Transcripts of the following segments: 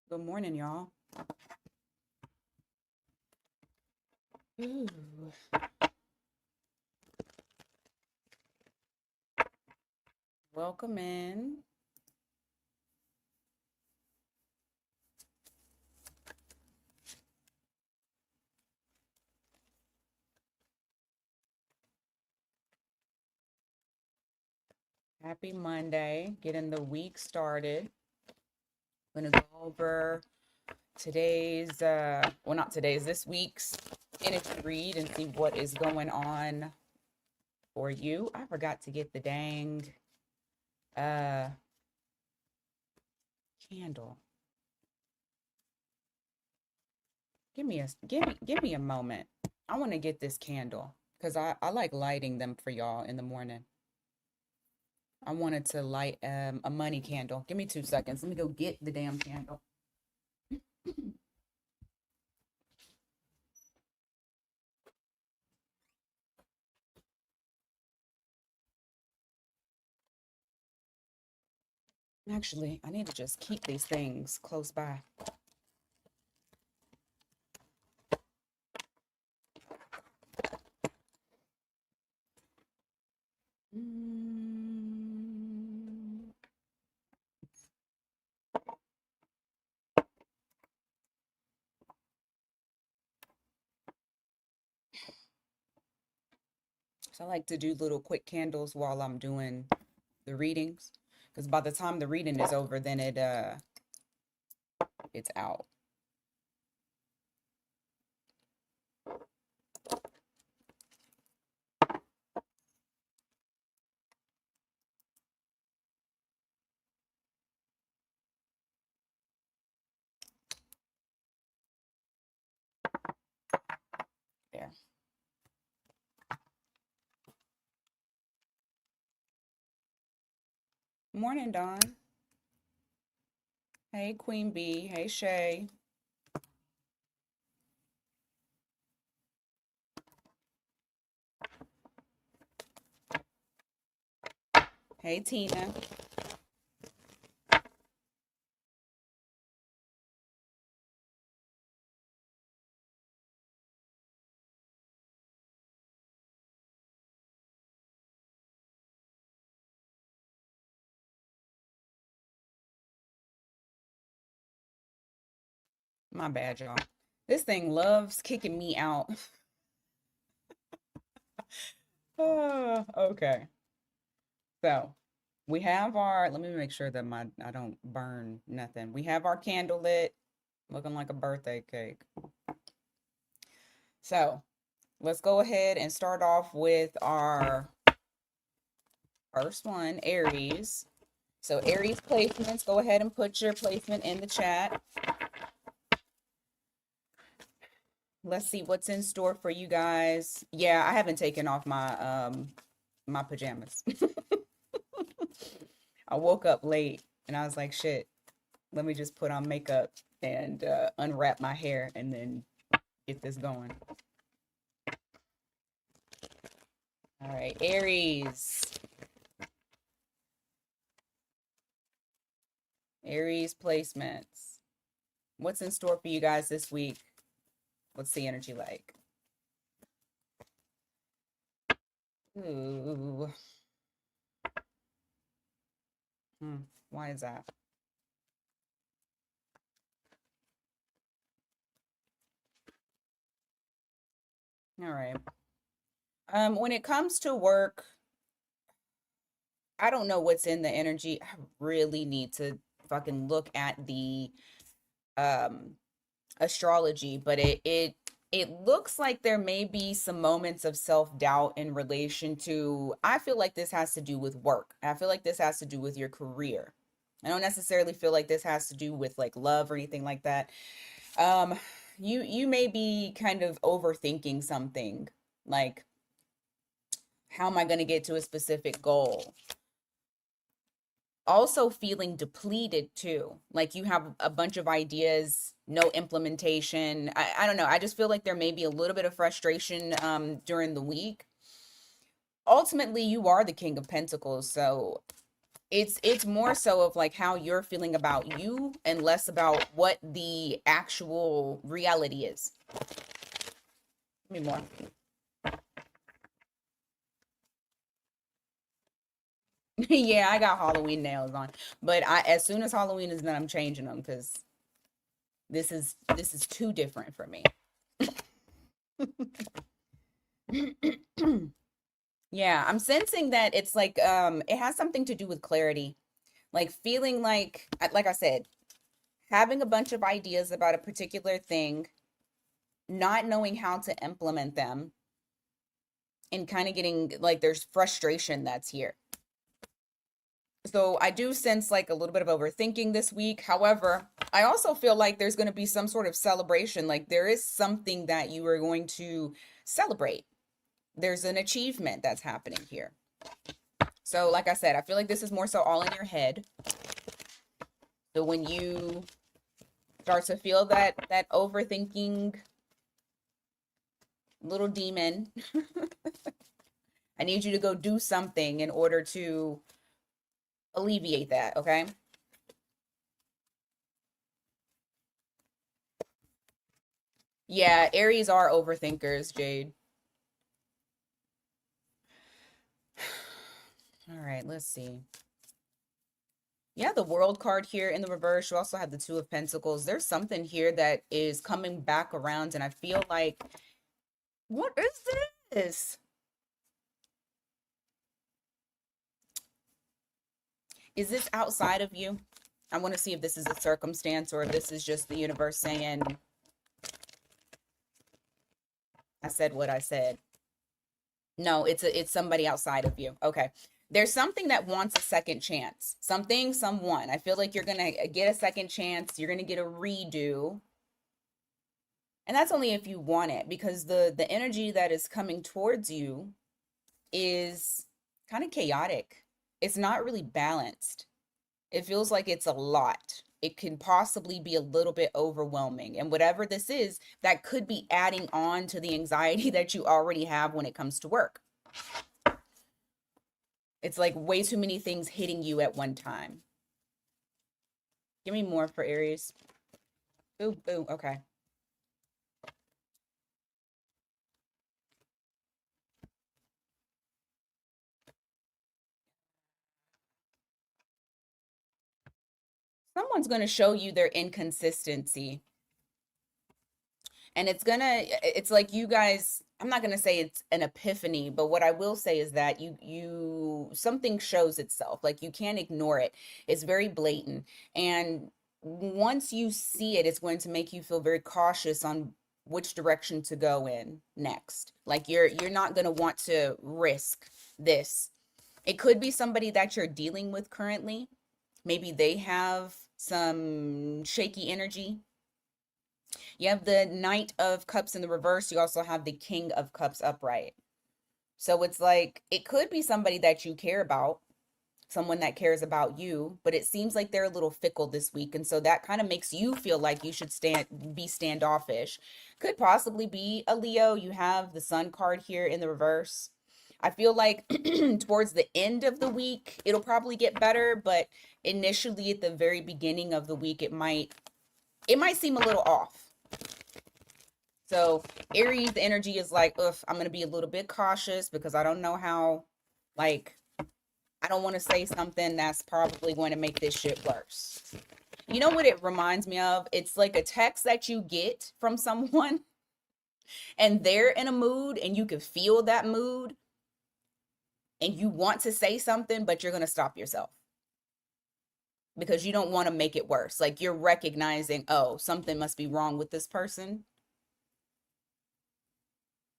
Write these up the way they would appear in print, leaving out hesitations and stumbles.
Good morning, y'all. Ooh. Welcome in. Happy Monday. Getting the week started. I'm gonna go over today's well, not today's, this week's energy read and see what is going on for you. I forgot to get the dang uh candle. Give me a moment. I want to get this candle because I like lighting them for y'all in the morning. I wanted to light a money candle. Give me 2 seconds. Let me go get the damn candle. Actually, I need to just keep these things close by. Mm. So I like to do little quick candles while I'm doing the readings, because by the time the reading is over, then it's out. There. Morning, Dawn. Hey, Queen Bee. Hey, Shay. Hey, Tina. My bad, y'all. This thing loves kicking me out. Okay. So we have our, let me make sure that I don't burn nothing. We have our candle lit, looking like a birthday cake. So let's go ahead and start off with our first one, Aries. So Aries placements, go ahead and put your placement in the chat. Let's see what's in store for you guys. Yeah, I haven't taken off my pajamas. I woke up late and I was like, shit, let me just put on makeup and unwrap my hair and then get this going. All right, Aries. Aries placements. What's in store for you guys this week? What's the energy like? Ooh. Why is that? All right. When it comes to work, I don't know what's in the energy. I really need to fucking look at the um astrology, but it looks like there may be some moments of self-doubt in relation to, I feel like this has to do with work. I feel like this has to do with your career. I don't necessarily feel like this has to do with like love or anything like that. Um you may be kind of overthinking something, like how am I going to get to a specific goal? Also feeling depleted too. Like you have a bunch of ideas, no implementation. I don't know. I just feel like there may be a little bit of frustration during the week. Ultimately, you are the King of Pentacles. So It's more so of like how you're feeling about you and less about what the actual reality is. Give me more. Yeah, I got Halloween nails on, but I as soon as Halloween is done, I'm changing them because this is too different for me. Yeah, I'm sensing that it's like it has something to do with clarity. Like feeling like I said, having a bunch of ideas about a particular thing, not knowing how to implement them, and kind of getting like there's frustration that's here. So I do sense like a little bit of overthinking this week. However, I also feel like there's going to be some sort of celebration. Like there is something that you are going to celebrate. There's an achievement that's happening here. So, like I said, I feel like this is more so all in your head. So when you start to feel that overthinking little demon, I need you to go do something in order to alleviate that, okay? Yeah, Aries are overthinkers, Jade. All right, let's see. Yeah, the World card here in the reverse. You also have the Two of Pentacles. There's something here that is coming back around, and I feel like, what is this? Is this outside of you? I want to see if this is a circumstance or if this is just the universe saying, I said what I said. No, it's somebody outside of you. Okay. There's something that wants a second chance. Something, someone. I feel like you're going to get a second chance. You're going to get a redo. And that's only if you want it because the energy that is coming towards you is kind of chaotic. It's not really balanced. It feels like it's a lot. It can possibly be a little bit overwhelming. And whatever this is, that could be adding on to the anxiety that you already have when it comes to work. It's like way too many things hitting you at one time. Give me more for Aries. Ooh, ooh, okay. Someone's going to show you their inconsistency. And it's like you guys, I'm not going to say it's an epiphany, but what I will say is that something shows itself. Like you can't ignore it. It's very blatant. And once you see it, it's going to make you feel very cautious on which direction to go in next. Like you're not going to want to risk this. It could be somebody that you're dealing with currently. Maybe they have some shaky energy. You have the Knight of Cups in the reverse. You also have the King of Cups upright. So it's like it could be somebody that you care about, someone that cares about you, but it seems like they're a little fickle this week. And so that kind of makes you feel like you should be standoffish. Could possibly be a Leo. You have the Sun card here in the reverse. I feel like towards the end of the week, it'll probably get better, but initially at the very beginning of the week, it might seem a little off. So Aries energy is like, ugh, I'm gonna be a little bit cautious because I don't know how, like, I don't want to say something that's probably going to make this shit worse. You know what it reminds me of? It's like a text that you get from someone and they're in a mood and you can feel that mood and you want to say something, but you're gonna stop yourself because you don't want to make it worse. Like you're recognizing, oh, something must be wrong with this person.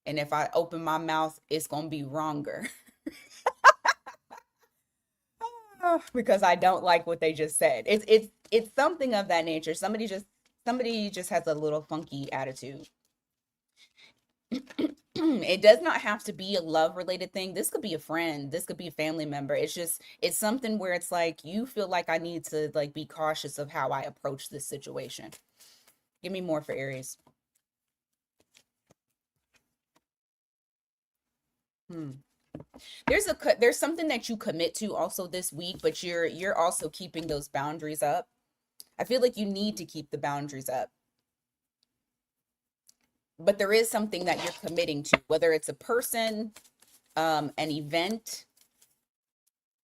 And if I open my mouth, it's gonna be wronger. Because I don't like what they just said. It's something of that nature. Somebody just has a little funky attitude. It does not have to be a love related thing. This could be a friend. This could be a family member. It's something where it's like you feel like I need to like be cautious of how I approach this situation. Give me more for Aries. Hmm. There's something that you commit to also this week, but you're also keeping those boundaries up. I feel like you need to keep the boundaries up. But there is something that you're committing to, whether it's a person, an event,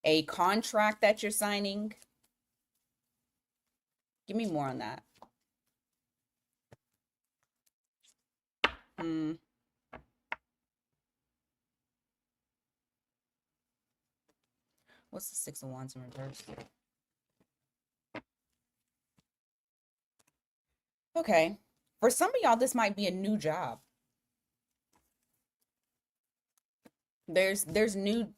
a contract that you're signing. Give me more on that. Hmm. What's the Six of Wands in reverse? Okay. For some of y'all, this might be a new job. There's new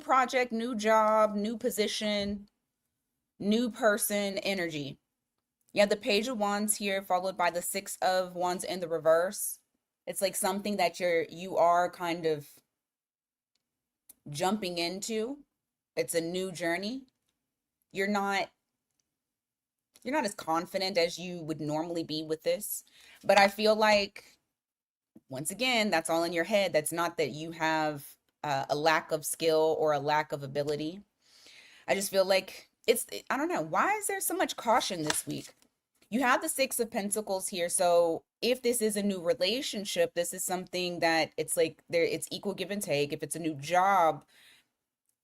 project, new job, new position, new person energy. Yeah, the Page of Wands here, followed by the Six of Wands in the reverse. It's like something that you are kind of jumping into. It's a new journey. You're not you're not as confident as you would normally be with this, but I feel like once again, that's all in your head. That's not that you have a lack of skill or a lack of ability. I just feel like I don't know, why is there so much caution this week? You have the Six of Pentacles here. So if this is a new relationship, this is something that it's like it's equal give and take. If it's a new job,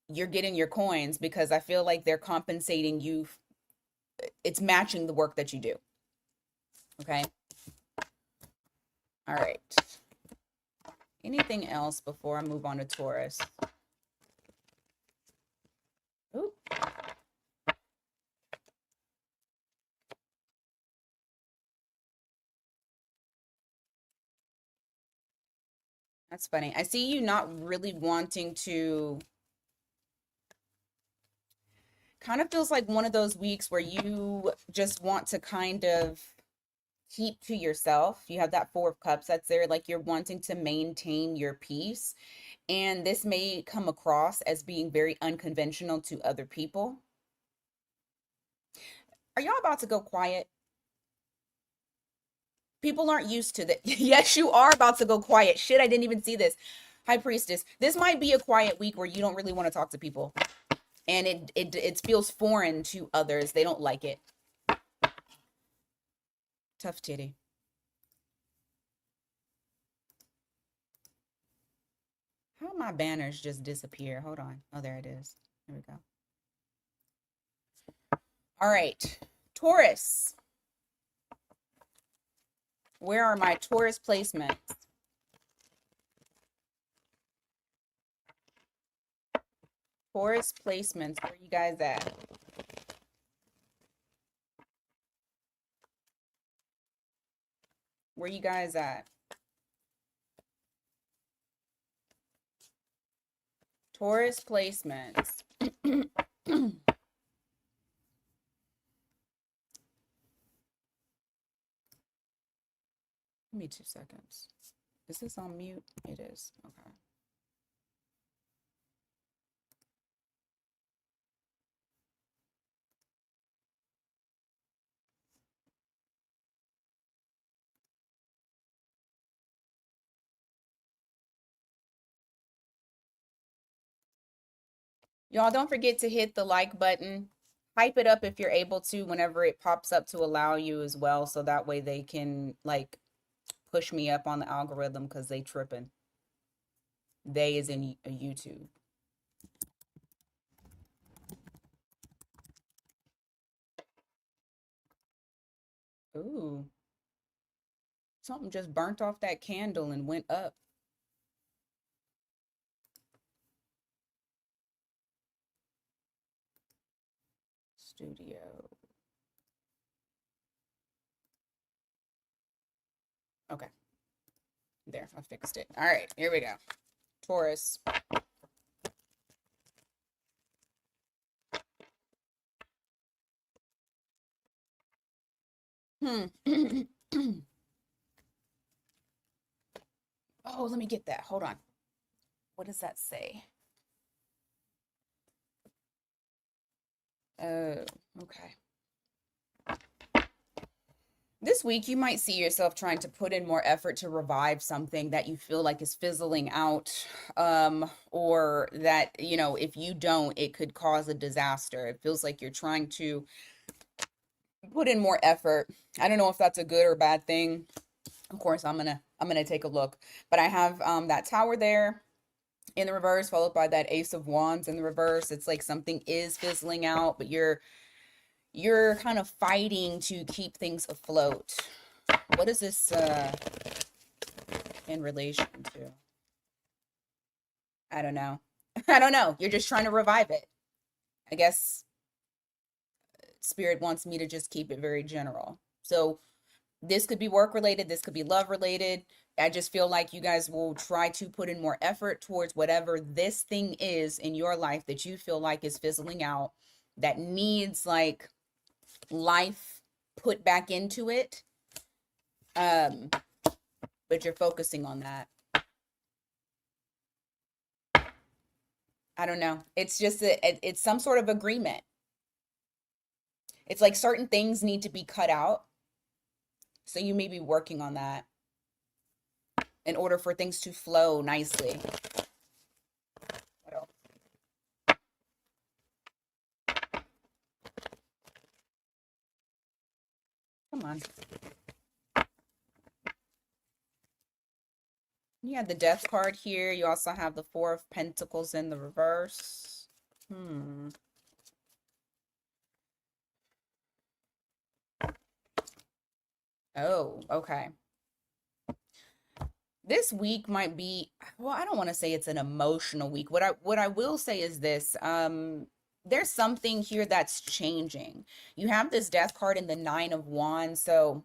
you're getting your coins because I feel like they're compensating you. It's matching the work that you do. Okay. All right. Anything else before I move on to Taurus? Ooh. That's funny. I see you not really wanting to, kind of feels like one of those weeks where you just want to kind of keep to yourself. You have that Four of Cups that's there, like you're wanting to maintain your peace. And this may come across as being very unconventional to other people. Are y'all about to go quiet? People aren't used to that. Yes, you are about to go quiet. Shit, I didn't even see this. High Priestess, this might be a quiet week where you don't really want to talk to people. And it feels foreign to others. They don't like it. Tough titty. How my banners just disappear? Hold on. Oh, there it is. There we go. All right. Taurus. Where are my Taurus placements? Taurus placements. Where you guys at? Where you guys at? Taurus placements. Give me 2 seconds. Is this on mute? It is. Okay. Y'all don't forget to hit the like button. Hype it up if you're able to whenever it pops up to allow you as well. So that way they can like push me up on the algorithm because they tripping. They is in YouTube. Ooh. Something just burnt off that candle and went up. Studio. Okay. There, I fixed it. All right, here we go. Taurus. Oh, let me get that. Hold on. What does that say? Oh, okay. This week, you might see yourself trying to put in more effort to revive something that you feel like is fizzling out, or that, if you don't, it could cause a disaster. It feels like you're trying to put in more effort. I don't know if that's a good or bad thing. Of course, I'm gonna take a look. But I have that tower there in the reverse, followed by that Ace of Wands in the reverse. It's like something is fizzling out, but you're kind of fighting to keep things afloat. What is this in relation to? I don't know. I don't know. You're just trying to revive it. I guess spirit wants me to just keep it very general. So this could be work related, this could be love related. I just feel like you guys will try to put in more effort towards whatever this thing is in your life that you feel like is fizzling out, that needs like life put back into it. Um, but you're focusing on that. I don't know. It's just it's some sort of agreement. It's like certain things need to be cut out. So you may be working on that in order for things to flow nicely. What else? Come on. You have the Death card here. You also have the Four of Pentacles in the reverse. Oh, okay. This week might be, well, I don't want to say it's an emotional week. What I will say is this. There's something here that's changing. You have this Death card in the Nine of Wands, so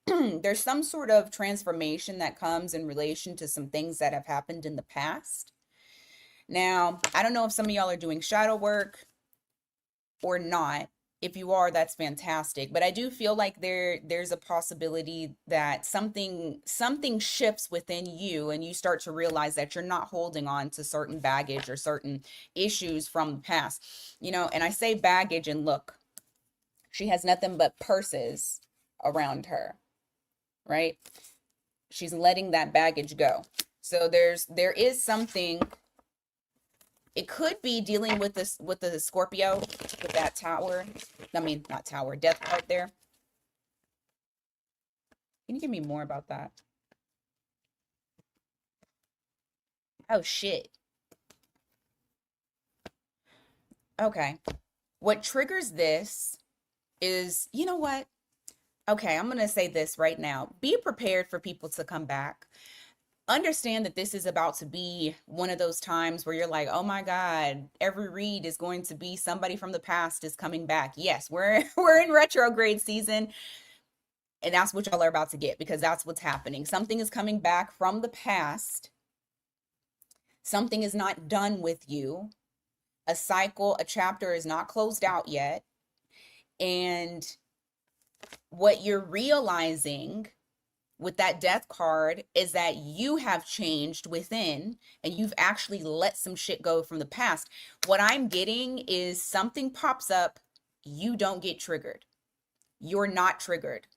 there's some sort of transformation that comes in relation to some things that have happened in the past. Now, I don't know if some of y'all are doing shadow work or not. If you are, that's fantastic. But I do feel like there's a possibility that something shifts within you and you start to realize that you're not holding on to certain baggage or certain issues from the past. And I say baggage, and look, she has nothing but purses around her, right? She's letting that baggage go. So there is something. It could be dealing with this, with the Scorpio, with that tower. I mean, not tower, Death card there. Can you give me more about that? Oh shit. Okay. What triggers this is, you know what? Okay, I'm going to say this right now. Be prepared for people to come back. Understand that this is about to be one of those times where you're like, oh my God, every read is going to be somebody from the past is coming back. Yes, we're in retrograde season, and that's what y'all are about to get, because that's what's happening. Something is coming back from the past. Something is not done with you. A cycle, a chapter is not closed out yet. And what you're realizing with that Death card is that you have changed within and you've actually let some shit go from the past. What I'm getting is something pops up, you don't get triggered. You're not triggered.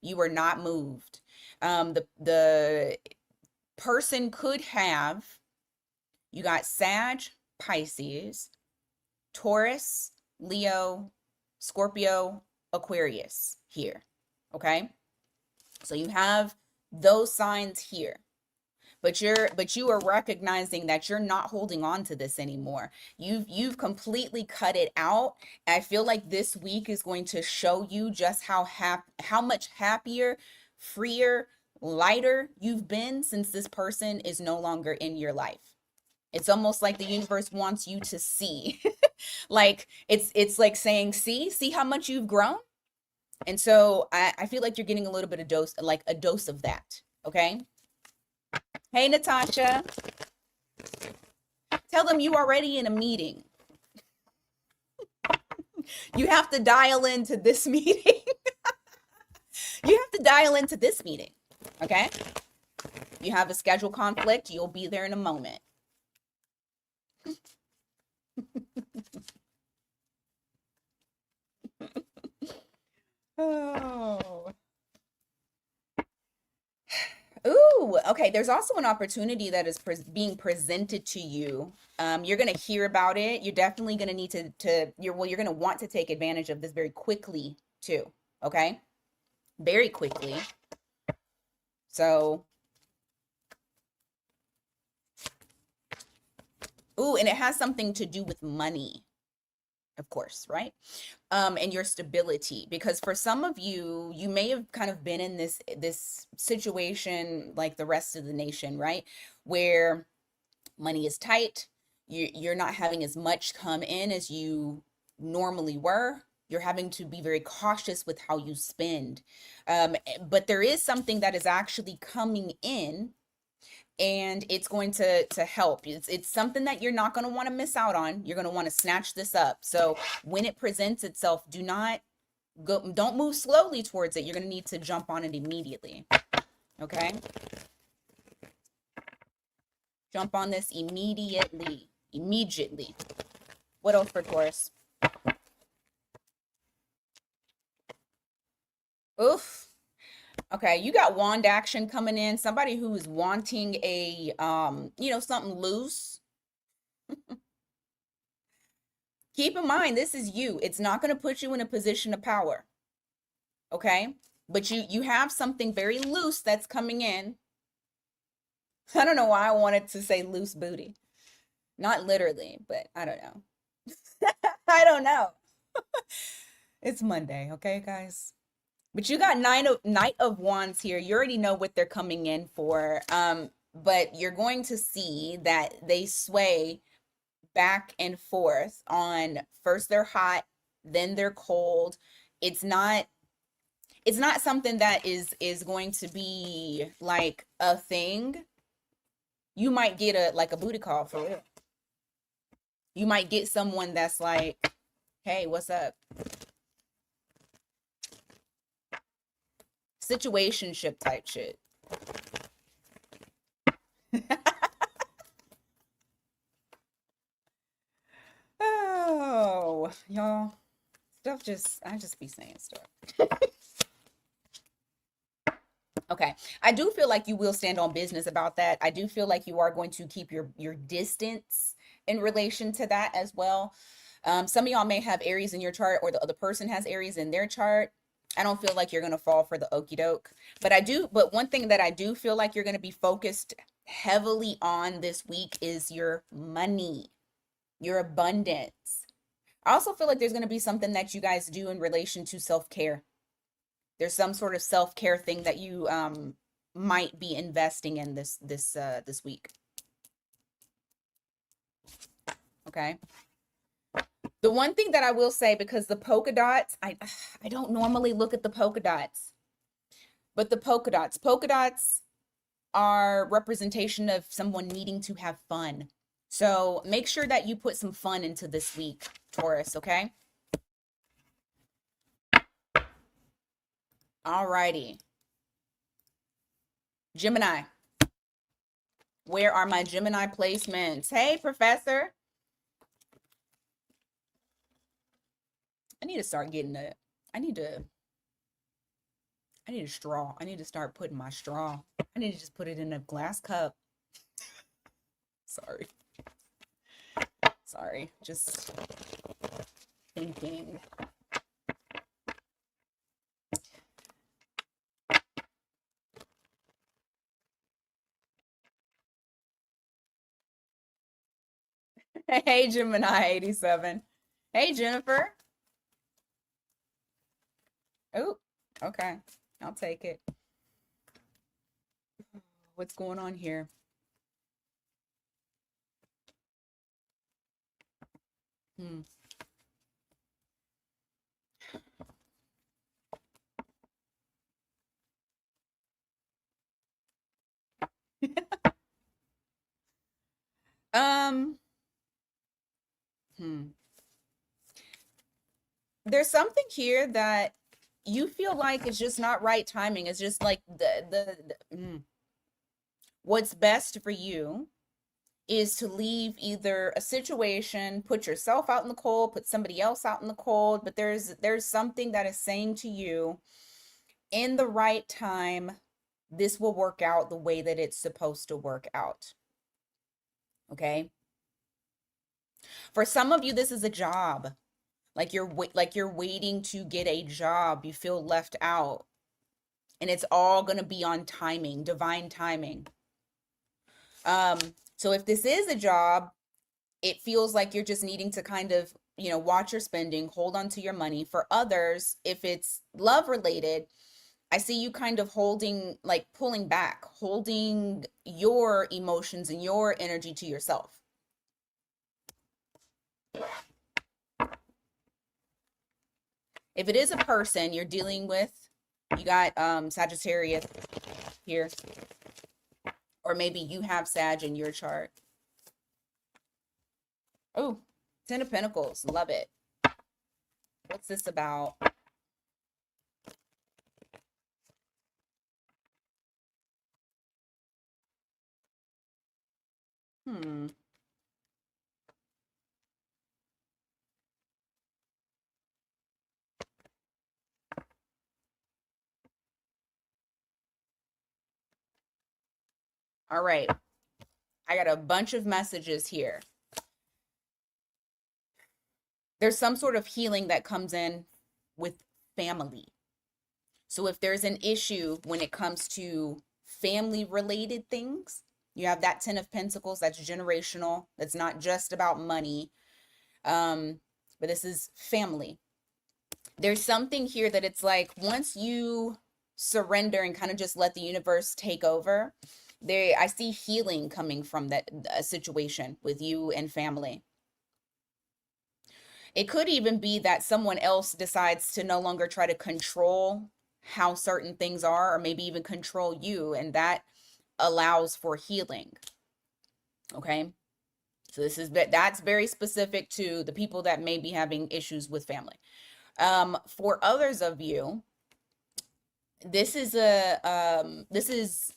You are not moved. The person could have, you got Sag, Pisces, Taurus, Leo, Scorpio, Aquarius here. Okay? So you have those signs here. But you are recognizing that you're not holding on to this anymore. You've completely cut it out. I feel like this week is going to show you just how much happier, freer, lighter you've been since this person is no longer in your life. It's almost like the universe wants you to see. Like it's like saying, see how much you've grown. And so I feel like you're getting a little bit of a dose of that. Okay. Hey, Natasha, tell them you already in a meeting. You have to dial into this meeting. You have to dial into this meeting. Okay. You have a schedule conflict. You'll be there in a moment. Oh. Ooh, okay. There's also an opportunity that is being presented to you. You're gonna hear about it. You're definitely gonna need you're gonna want to take advantage of this very quickly too. Okay, very quickly. So, ooh, and it has something to do with money, of course, right? And your stability, because for some of you, you may have kind of been in this situation like the rest of the nation, right? Where money is tight, you're not having as much come in as you normally were. You're having to be very cautious with how you spend. But there is something that is actually coming in, and it's going to help. It's something that you're not going to want to miss out on. You're going to want to snatch this up. So when it presents itself, don't move slowly towards it. You're going to need to jump on it immediately. Okay? Jump on this immediately. Immediately. What else for Taurus? Oof. Okay, you got wand action coming in. Somebody who is wanting a something loose. Keep in mind, this is you. It's not going to put you in a position of power. Okay? But you have something very loose that's coming in. I don't know why I wanted to say loose booty. Not literally, but I don't know. I don't know. It's Monday, okay, guys? But you got Knight of Wands here. You already know what they're coming in for. But you're going to see that they sway back and forth on, first they're hot, then they're cold. It's not something that is going to be like a thing. You might get a booty call for real. You might get someone that's like, "Hey, what's up?" Situationship type shit. Oh, y'all. I just be saying stuff. Okay. I do feel like you will stand on business about that. I do feel like you are going to keep your distance in relation to that as well. Some of y'all may have Aries in your chart, or the other person has Aries in their chart. I don't feel like you're going to fall for the okie doke, but one thing that I do feel like you're going to be focused heavily on this week is your money, your abundance. I also feel like there's going to be something that you guys do in relation to self-care. There's some sort of self-care thing that you might be investing in this week. Okay. The one thing that I will say, because the polka dots, I don't normally look at the polka dots, but the polka dots are representation of someone needing to have fun. So make sure that you put some fun into this week, Taurus, okay? All righty. Gemini. Where are my Gemini placements? Hey, Professor. I need to start getting I need a straw. I need to start putting my straw. I need to just put it in a glass cup. Sorry. Sorry. Just thinking. Hey, Gemini 87. Hey, Jennifer. Oh, okay. I'll take it. What's going on here? Hmm. Um, hmm. There's something here that you feel like it's just not right timing. It's just like what's best for you is to leave either a situation, put yourself out in the cold, put somebody else out in the cold, but there's something that is saying to you, in the right time, this will work out the way that it's supposed to work out. Okay? For some of you, this is a job. Like you're waiting to get a job. You feel left out. And it's all going to be on timing, divine timing. Um, so if this is a job, it feels like you're just needing to kind of, watch your spending, hold on to your money. For others, if it's love related, I see you kind of holding, like pulling back, holding your emotions and your energy to yourself. If it is a person you're dealing with, you got Sagittarius here, or maybe you have Sag in your chart. Oh, Ten of Pentacles, love it. What's this about? Hmm. All right. I got a bunch of messages here. There's some sort of healing that comes in with family. So if there's an issue when it comes to family related things, you have that 10 of Pentacles, that's generational. That's not just about money. But this is family. There's something here that it's like once you surrender and kind of just let the universe take over, I see healing coming from that situation with you and family. It could even be that someone else decides to no longer try to control how certain things are, or maybe even control you, and that allows for healing. Okay? So that's very specific to the people that may be having issues with family. For others of you, this is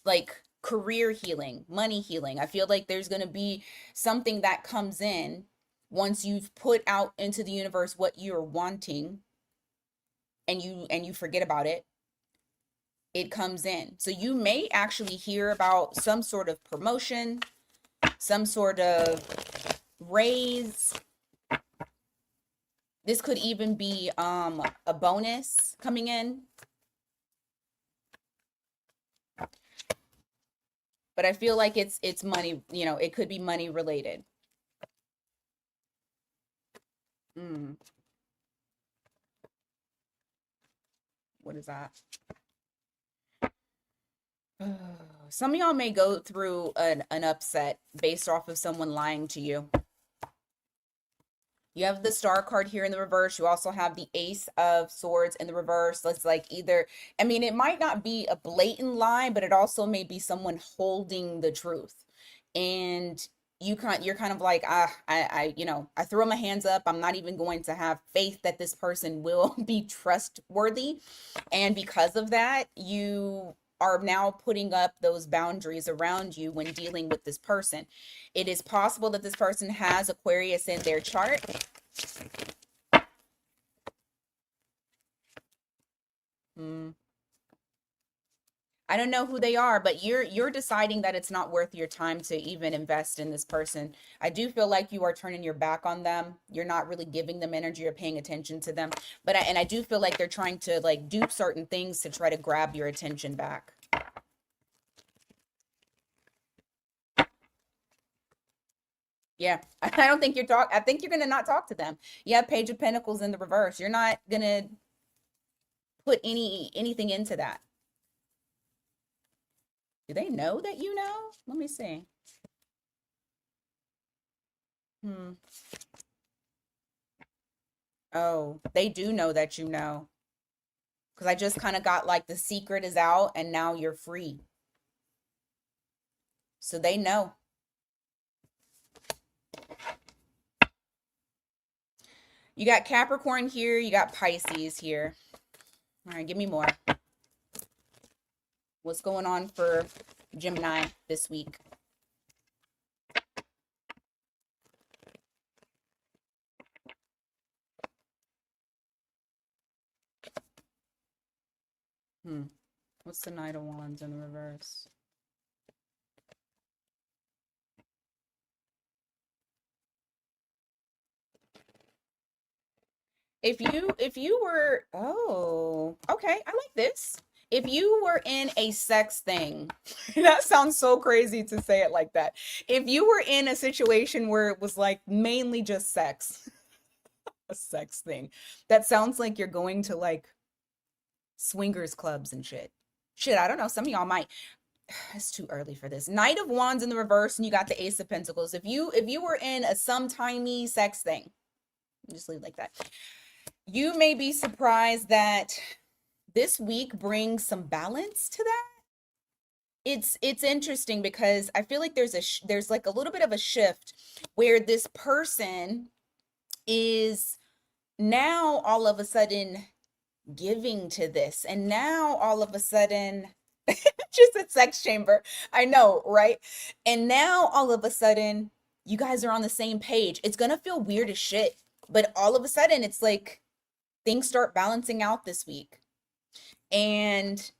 like career healing, money healing. I feel like there's going to be something that comes in once you've put out into the universe what you're wanting, and you forget about it. It comes in. So you may actually hear about some sort of promotion, some sort of raise. This could even be a bonus coming in. But I feel like it's money, it could be money related. What is that? Some of y'all may go through an upset based off of someone lying to you. You have the Star card here in the reverse. You also have the Ace of Swords in the reverse. It's like either, I mean, it might not be a blatant lie, but it also may be someone holding the truth. And you're kind of like, I throw my hands up. I'm not even going to have faith that this person will be trustworthy. And because of that, you are now putting up those boundaries around you when dealing with this person. It is possible that this person has Aquarius in their chart. I don't know who they are, but you're deciding that it's not worth your time to even invest in this person. I do feel like you are turning your back on them. You're not really giving them energy or paying attention to them. But I do feel like they're trying to like do certain things to try to grab your attention back. Yeah, I don't think I think you're gonna not talk to them. You have Page of Pentacles in the reverse. You're not gonna put anything into that. Do they know that you know? Let me see. Oh, they do know that you know. Because I just kind of got like the secret is out and now you're free. So they know. You got Capricorn here. You got Pisces here. All right, give me more. What's going on for Gemini this week? What's the Knight of Wands in reverse? If you were, oh, okay, I like this. If you were in a sex thing, that sounds so crazy to say it like that. If you were in a situation where it was like mainly just sex, a sex thing, that sounds like you're going to like swingers clubs and shit. Shit, I don't know. Some of y'all might. It's too early for this. Knight of Wands in the reverse, and you got the Ace of Pentacles. If you were in a sometimey sex thing, just leave it like that. You may be surprised that this week brings some balance to that. It's interesting because I feel like there's like a little bit of a shift where this person is now all of a sudden giving to this, and now all of a sudden just a sex chamber. I know, right? And now all of a sudden you guys are on the same page. It's gonna feel weird as shit, but all of a sudden it's like things start balancing out this week, and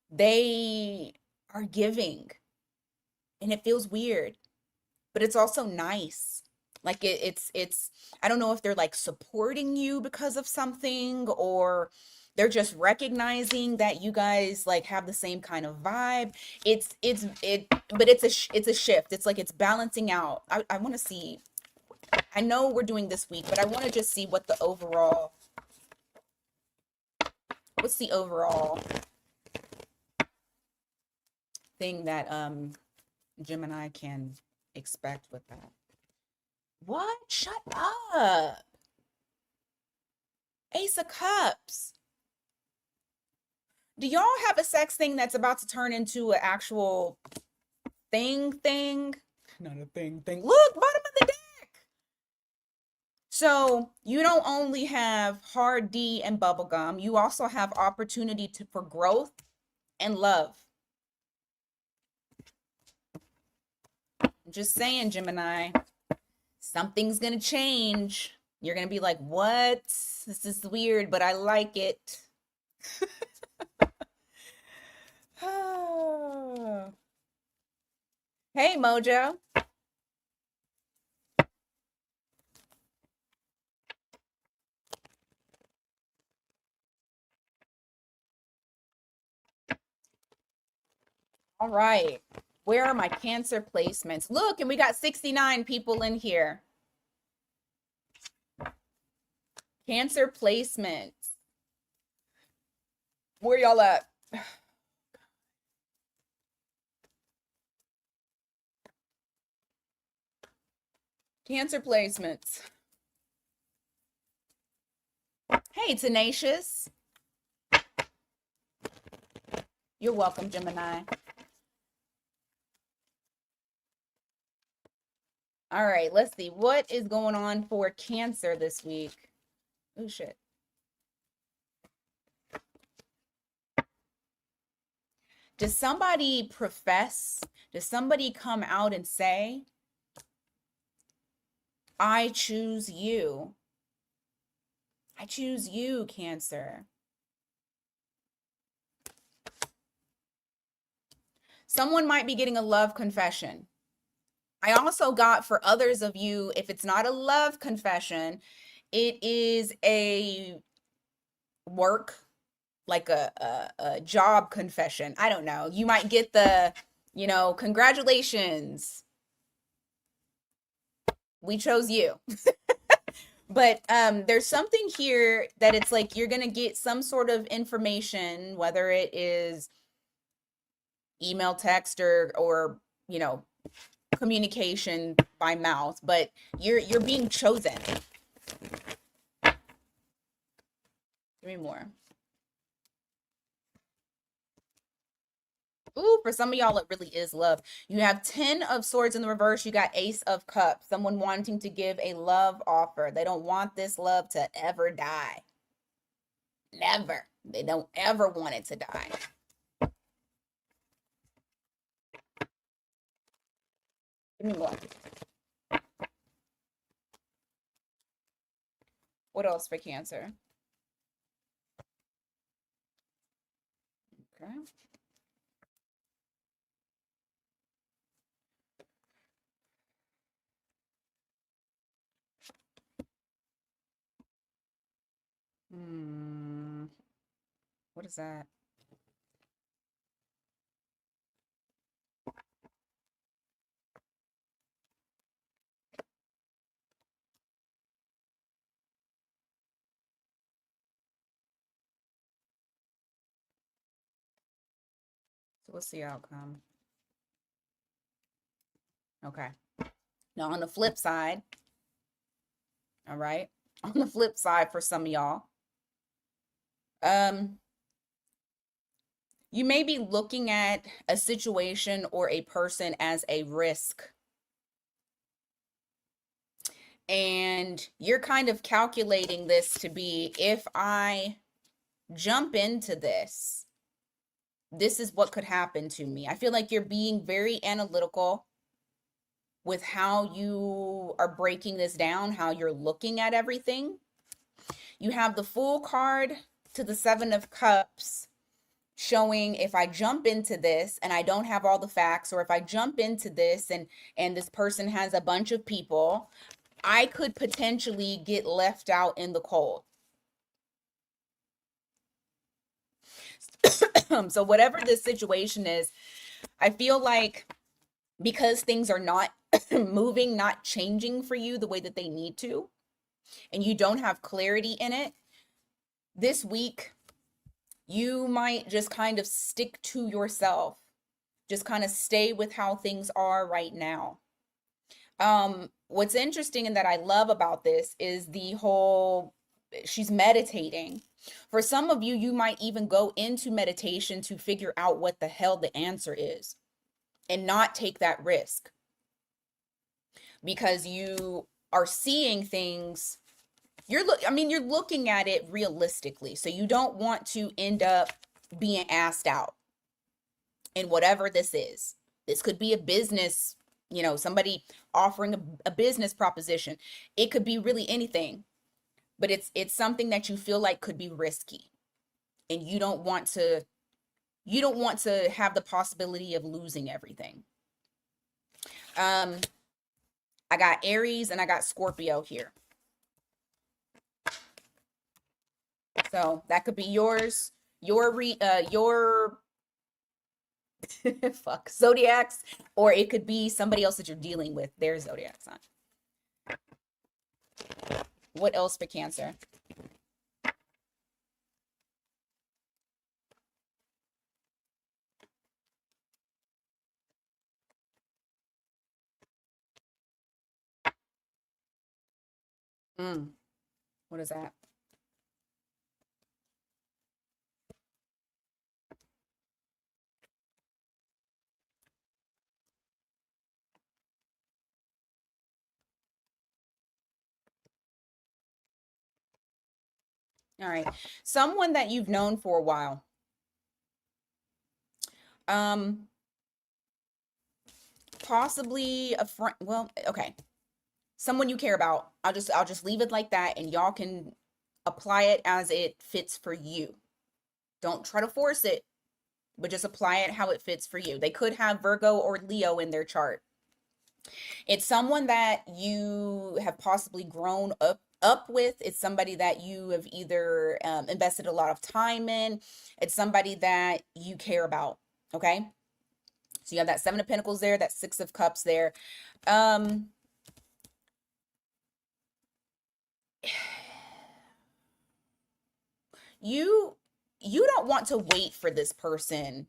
they are giving, and it feels weird, but it's also nice. Like it's I don't know if they're like supporting you because of something, or they're just recognizing that you guys like have the same kind of vibe. But it's a shift. It's like it's balancing out. I want to see. I know we're doing this week, but I want to just see what the overall what's the overall thing that Gemini can expect with that. What? Shut up. Ace of Cups. Do y'all have a sex thing that's about to turn into an actual thing? Not a thing. Look, bottom of the deck. So you don't only have hard D and bubblegum, you also have opportunity for growth and love. I'm just saying, Gemini, something's gonna change. You're gonna be like, what? This is weird, but I like it. Hey, Mojo. All right. Where are my Cancer placements? Look, and we got 69 people in here. Cancer placements. Where y'all at? Cancer placements. Hey, Tenacious. You're welcome, Gemini. All right, let's see. What is going on for Cancer this week? Oh, shit. Does somebody profess? Does somebody come out and say, I choose you? I choose you, Cancer. Someone might be getting a love confession. I also got, for others of you, if it's not a love confession, it is a work, like a job confession. I don't know. You might get the, congratulations, we chose you. But there's something here that it's like you're gonna get some sort of information, whether it is email, text, or communication by mouth, but you're being chosen. Give me more. Ooh, for some of y'all, it really is love. You have 10 of Swords in the reverse. You got Ace of Cups. Someone wanting to give a love offer. They don't want this love to ever die. Never. They don't ever want it to die. Give me more. What else for Cancer? Okay. Hmm. What is that? So what's the outcome? Okay. Now on the flip side, all right. On the flip side for some of y'all, um, you may be looking at a situation or a person as a risk. And you're kind of calculating this to be, if I jump into this, this is what could happen to me. I feel like you're being very analytical with how you are breaking this down, how you're looking at everything. You have the Fool card to the Seven of Cups, showing if I jump into this and I don't have all the facts, or if I jump into this and this person has a bunch of people, I could potentially get left out in the cold. So whatever this situation is, I feel like because things are not moving, not changing for you the way that they need to, and you don't have clarity in it, this week you might just kind of stick to yourself. Just kind of stay with how things are right now. What's interesting and that I love about this is the whole, she's meditating. For some of you, you might even go into meditation to figure out what the hell the answer is and not take that risk, because you are seeing things. You're looking at it realistically. So you don't want to end up being asked out in whatever this is. This could be a business, somebody offering a business proposition. It could be really anything, but it's something that you feel like could be risky, and you don't want to have the possibility of losing everything. I got Aries and I got Scorpio here. So that could be yours, your fuck zodiacs, or it could be somebody else that you're dealing with, their zodiac sign. What else for Cancer? What is that? All right. Someone that you've known for a while. Um, Possibly a friend. Well, okay. Someone you care about. I'll just leave it like that, and y'all can apply it as it fits for you. Don't try to force it, but just apply it how it fits for you. They could have Virgo or Leo in their chart. It's someone that you have possibly grown up with. It's somebody that you have either invested a lot of time in. It's somebody that you care about. Okay. So you have that Seven of Pentacles there, that Six of Cups there. Um, you don't want to wait for this person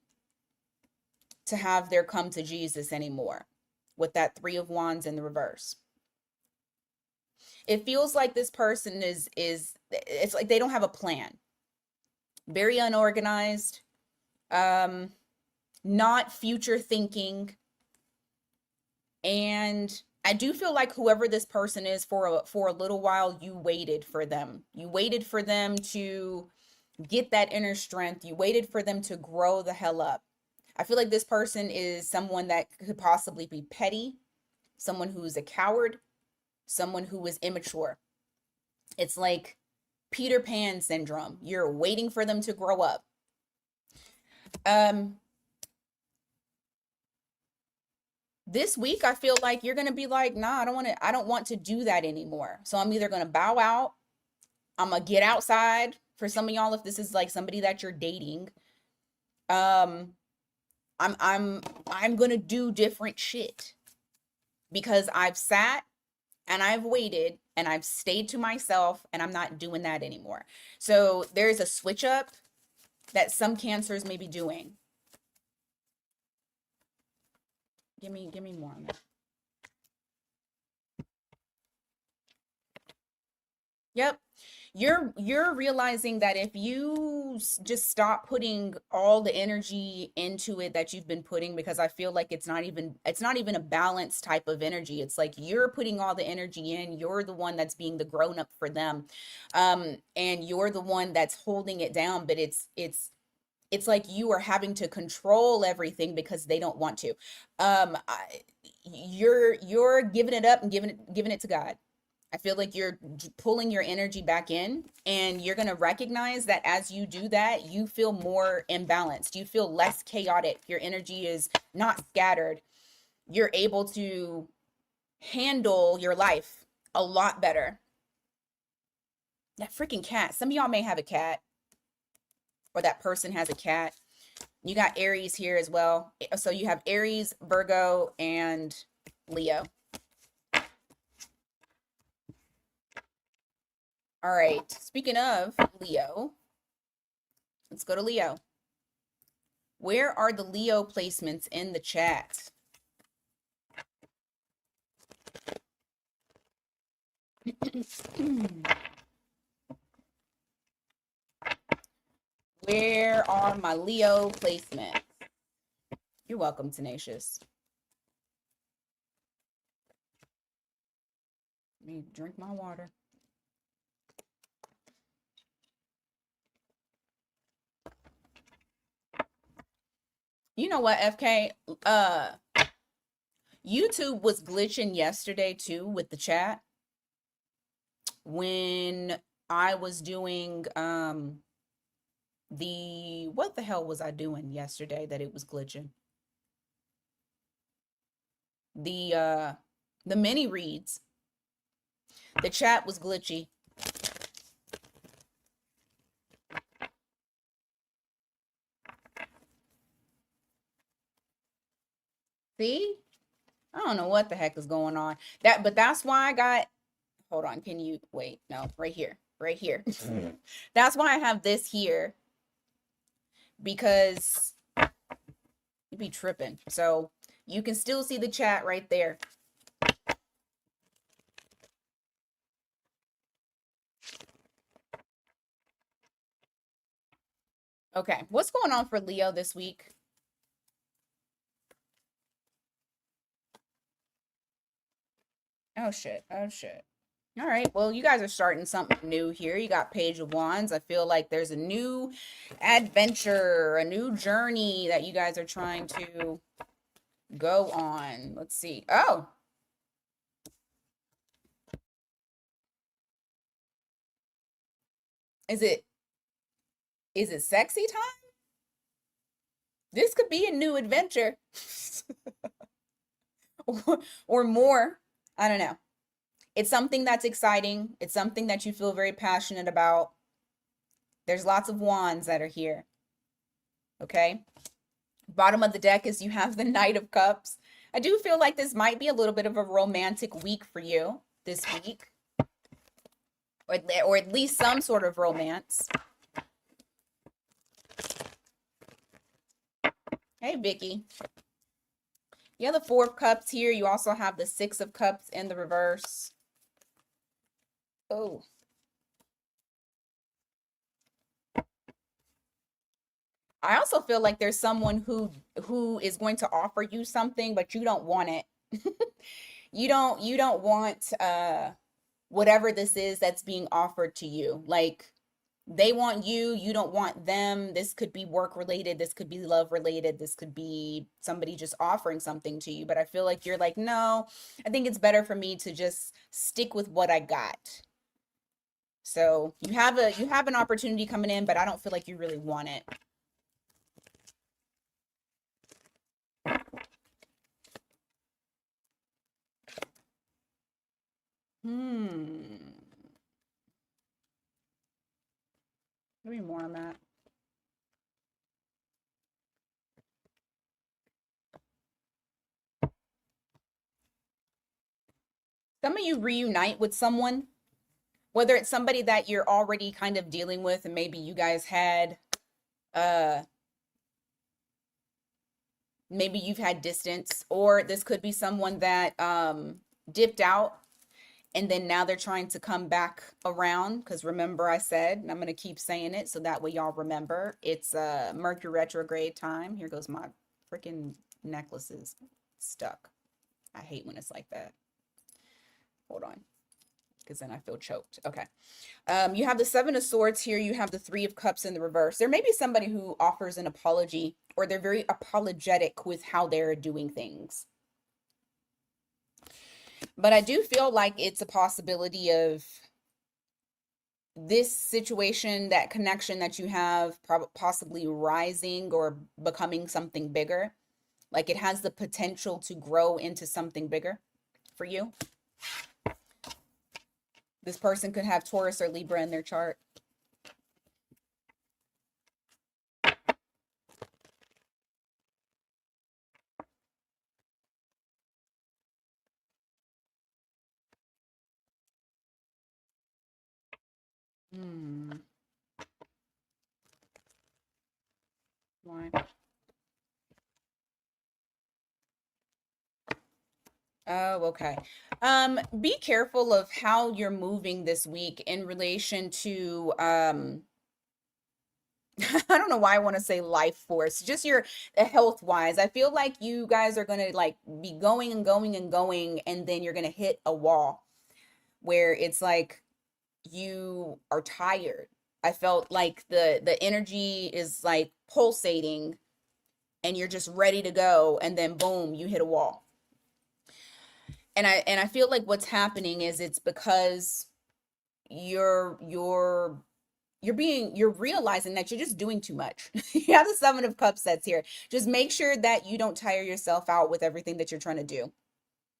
to have their come to Jesus anymore with that Three of Wands in the reverse. It feels like this person is it's like they don't have a plan. Very unorganized, not future thinking. And I do feel like whoever this person is, for a little while, you waited for them. You waited for them to get that inner strength. You waited for them to grow the hell up. I feel like this person is someone that could possibly be petty, someone who's a coward, someone who is immature. It's like Peter Pan syndrome. You're waiting for them to grow up. Um, this week I feel like you're gonna be like, nah, I don't want to do that anymore. So I'm either gonna bow out, I'm gonna get outside for some of y'all if this is like somebody that you're dating. Um, I'm gonna do different shit because I've sat and I've waited and I've stayed to myself and I'm not doing that anymore. So there's a switch up that some cancers may be doing. Give me more on that. Yep. You're realizing that if you just stop putting all the energy into it that you've been putting, because I feel like it's not even a balanced type of energy. It's like you're putting all the energy in, you're the one that's being the grown up for them. And you're the one that's holding it down, but it's like you are having to control everything because they don't want to. You're giving it up and giving it to God. I feel like you're pulling your energy back in, and you're going to recognize that as you do that, you feel more imbalanced. You feel less chaotic. Your energy is not scattered. You're able to handle your life a lot better. That freaking cat. Some of y'all may have a cat, or that person has a cat. You got Aries here as well. So you have Aries, Virgo, and Leo. All right. Speaking of Leo, let's go to Leo. Where are the Leo placements in the chat? Where are my Leo placements? You're welcome, Tenacious. Let me drink my water. You know what, FK? YouTube was glitching yesterday too with the chat when I was doing what the hell was I doing yesterday that it was glitching? The mini reads. The chat was glitchy. See? I don't know what the heck is going on. But that's why I got, hold on, can you wait? No, right here. Right here. That's why I have this here, because you'd be tripping. So you can still see the chat right there. Okay, what's going on for Leo this week? Oh shit, oh shit. All right, well, you guys are starting something new here. You got Page of Wands. I feel like there's a new adventure, a new journey that you guys are trying to go on. Let's see. Oh. Is it sexy time? This could be a new adventure. or more. I don't know. It's something that's exciting. It's something that you feel very passionate about. There's lots of wands that are here. Okay. Bottom of the deck is you have the Knight of Cups. I do feel like this might be a little bit of a romantic week for you this week. Or at least some sort of romance. Hey, Vicky. You have the Four of Cups here. You also have the Six of Cups in the reverse. Oh. I also feel like there's someone who is going to offer you something, but you don't want it. You don't want whatever this is that's being offered to you. Like, they want you, you don't want them. This could be work related, this could be love related, this could be somebody just offering something to you, but I feel like you're like, no, I think it's better for me to just stick with what I got. So you have an opportunity coming in, but I don't feel like you really want it. Hmm. Give me more on that. Some of you reunite with someone, whether it's somebody that you're already kind of dealing with, and maybe you guys had, uh, maybe you've had distance, or this could be someone that dipped out and then now they're trying to come back around. Because remember, I said, and I'm going to keep saying it so that way y'all remember, it's Mercury retrograde time. Here goes my freaking necklaces stuck. I hate when it's like that. Hold on, because then I feel choked. Okay. You have the Seven of Swords here. You have the Three of Cups in the reverse. There may be somebody who offers an apology, or they're very apologetic with how they're doing things. But I do feel like it's a possibility of this situation, that connection that you have, possibly rising or becoming something bigger. Like it has the potential to grow into something bigger for you. This person could have Taurus or Libra in their chart. Hmm. Why? Oh, okay. Be careful of how you're moving this week in relation to I don't know why I want to say life force, just your health wise. I feel like you guys are gonna like be going and going and going, and then you're gonna hit a wall where it's like you are tired. I felt like the energy is like pulsating and you're just ready to go, and then boom, you hit a wall. And I feel like what's happening is it's because you're you're realizing that you're just doing too much. You have the Seven of Cups that's here. Just make sure that you don't tire yourself out with everything that you're trying to do,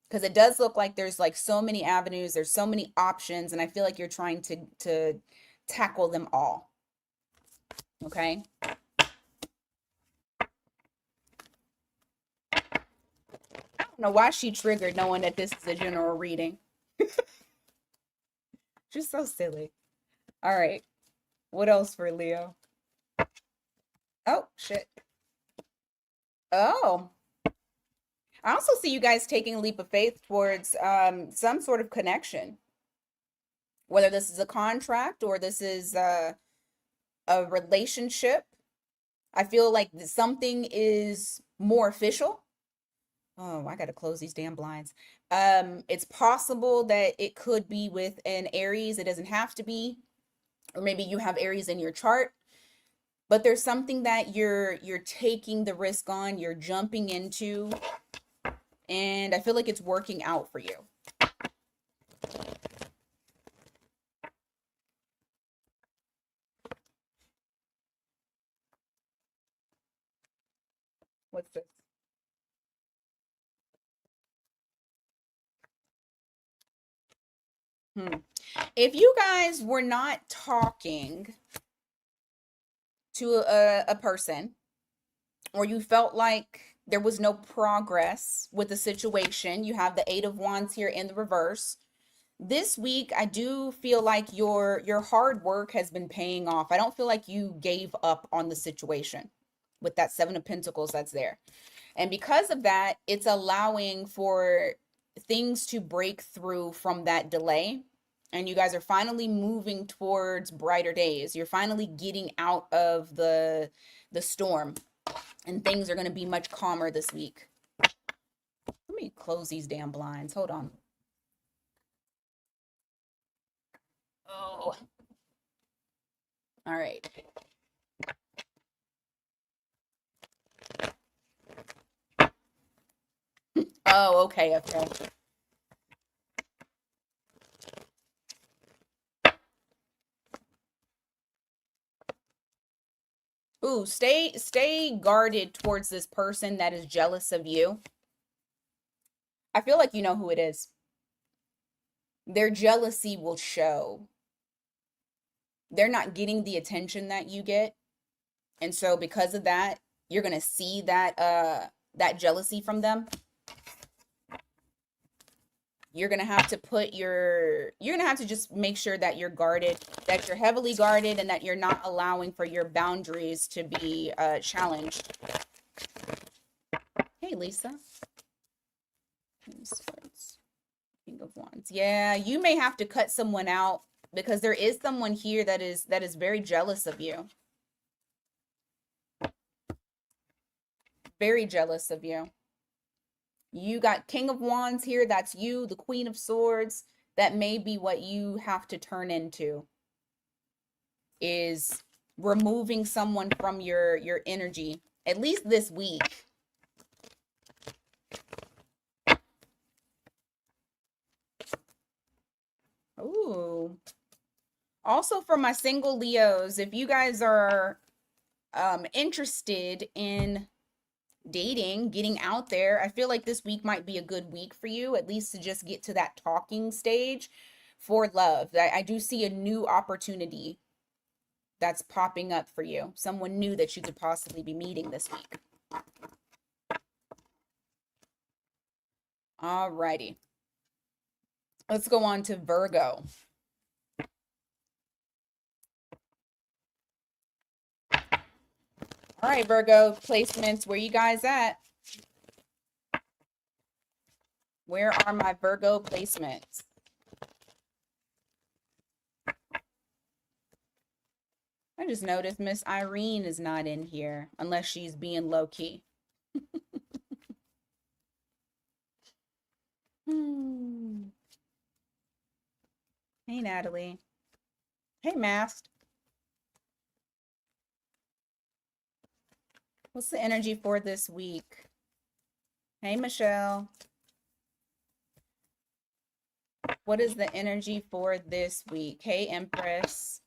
because it does look like there's like so many avenues, there's so many options, and I feel like you're trying to tackle them all. Okay. I don't know why she triggered knowing that this is a general reading. Just so silly. All right. What else for Leo? Oh, shit. Oh, I also see you guys taking a leap of faith towards some sort of connection, whether this is a contract or this is a relationship. I feel like something is more official. Oh, I gotta close these damn blinds. It's possible that it could be with an Aries. It doesn't have to be, or maybe you have Aries in your chart. But there's something that you're taking the risk on, you're jumping into, and I feel like it's working out for you. What's this? Hmm. If you guys were not talking to a person, or you felt like there was no progress with the situation, you have the Eight of Wands here in the reverse. This week, I do feel like your hard work has been paying off. I don't feel like you gave up on the situation with that Seven of Pentacles that's there. And because of that, it's allowing for things to break through from that delay. And you guys are finally moving towards brighter days. You're finally getting out of the storm, and things are going to be much calmer this week. Let me close these damn blinds. Hold on. Oh, all right. Oh, okay, okay. Ooh, stay guarded towards this person that is jealous of you. I feel like you know who it is. their jealousy will show. They're not getting the attention that you get. And so because of that, you're going to see that jealousy from them. You're going to have to you're going to have to just make sure that you're guarded, that you're heavily guarded, and that you're not allowing for your boundaries to be challenged. Hey, Lisa. King of Wands. Yeah, you may have to cut someone out because there is someone here that is very jealous of you. Very jealous of you. You got King of Wands here. That's you, the Queen of Swords. That may be what you have to turn into, is removing someone from your energy, at least this week. Ooh. Also for my single Leos, if you guys are interested in dating, getting out there, I feel like this week might be a good week for you, at least to just get to that talking stage for love. I do see a new opportunity that's popping up for you. Someone new that you could possibly be meeting this week. Alrighty. Let's go on to Virgo. All right, Virgo placements, where you guys at? Where are my Virgo placements? I just noticed Miss Irene is not in here, unless she's being low-key. Hey, Natalie. Hey, Masked. What's the energy for this week? Hey, Michelle. What is the energy for this week? Hey, Empress.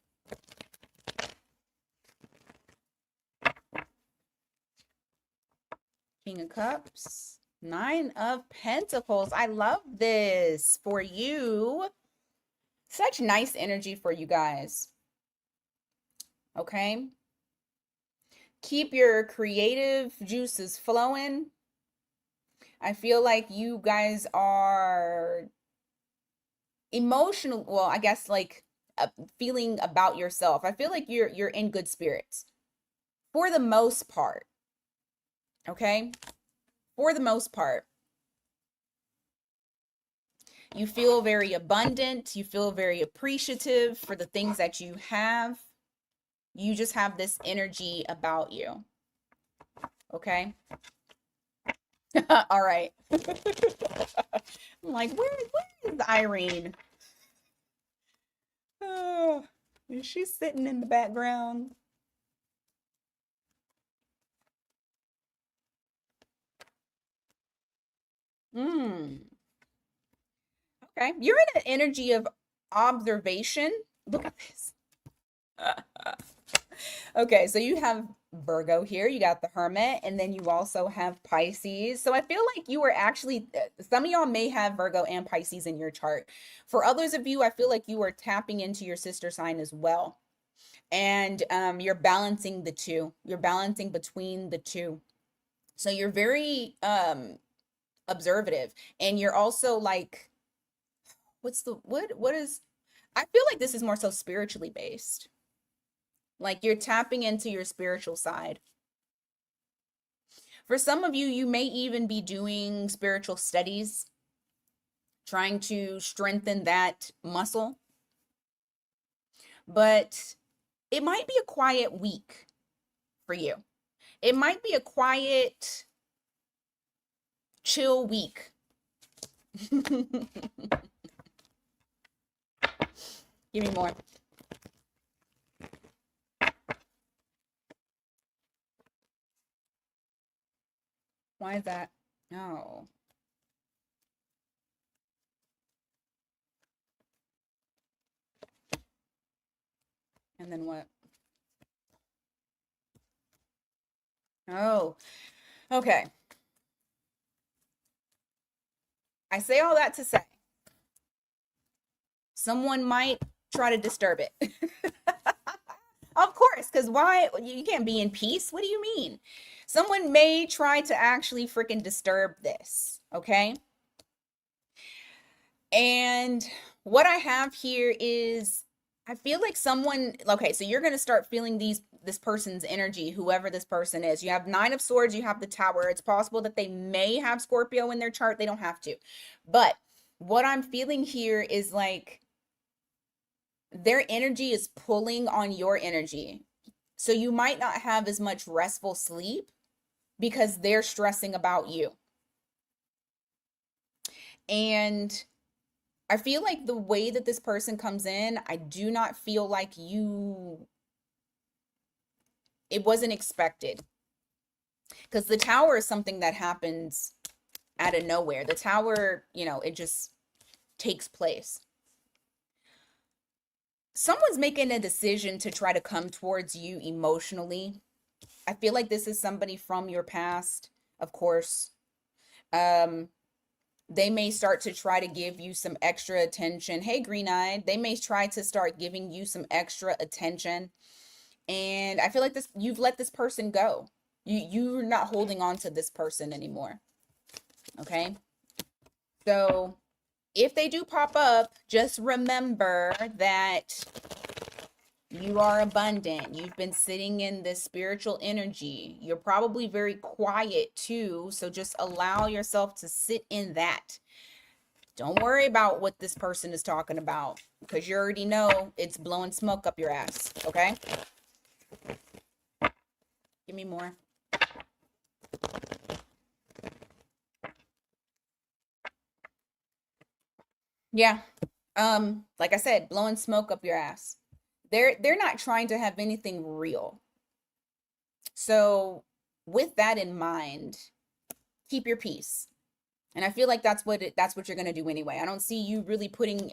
King of Cups. Nine of Pentacles. I love this for you. Such nice energy for you guys. Okay. Keep your creative juices flowing. I feel like you guys are emotional. Well, I guess like feeling about yourself. I feel like you're in good spirits for the most part. Okay? For the most part. You feel very abundant. You feel very appreciative for the things that you have. You just have this energy about you. Okay? All right. I'm like, where is Irene? Oh, is she sitting in the background? Okay. You're in an energy of observation. Look at this. Okay, so you have Virgo here, you got the Hermit, and then you also have Pisces. So I feel like you were actually, some of y'all may have Virgo and Pisces in your chart. For others of you, I feel like you are tapping into your sister sign as well. And you're balancing the two. You're balancing between the two. So you're very observative, and you're also like, what is, I feel like this is more so spiritually based. Like you're tapping into your spiritual side. For some of you, you may even be doing spiritual studies, trying to strengthen that muscle. But it might be a quiet week for you. It might be a quiet, chill week. Give me more. Why is that? No. And then what? Oh, okay. I say all that to say Someone might try to disturb it. Of course, because why? You can't be in peace. What do you mean? Someone may try to actually freaking disturb this, okay? And what I have here is I feel like someone, okay, so you're going to start feeling this person's energy, whoever this person is. You have 9 of Swords, you have the Tower. It's possible that they may have Scorpio in their chart. They don't have to. But what I'm feeling here is like their energy is pulling on your energy. So you might not have as much restful sleep because they're stressing about you. And I feel like the way that this person comes in, I do not feel like it wasn't expected. Because the Tower is something that happens out of nowhere. The Tower, it just takes place. Someone's making a decision to try to come towards you emotionally. I feel like this is somebody from your past, of course. They may start to try to give you some extra attention. Hey, green-eyed. They may try to start giving you some extra attention. And I feel like you've let this person go. You're not holding on to this person anymore. Okay? So if they do pop up, just remember that you are abundant. You've been sitting in this spiritual energy. You're probably very quiet too. So just allow yourself to sit in that. Don't worry about what this person is talking about because you already know it's blowing smoke up your ass. Okay? Give me more. Yeah. Like I said, blowing smoke up your ass. They're not trying to have anything real. So with that in mind, keep your peace. And I feel like that's what you're going to do anyway. I don't see you really putting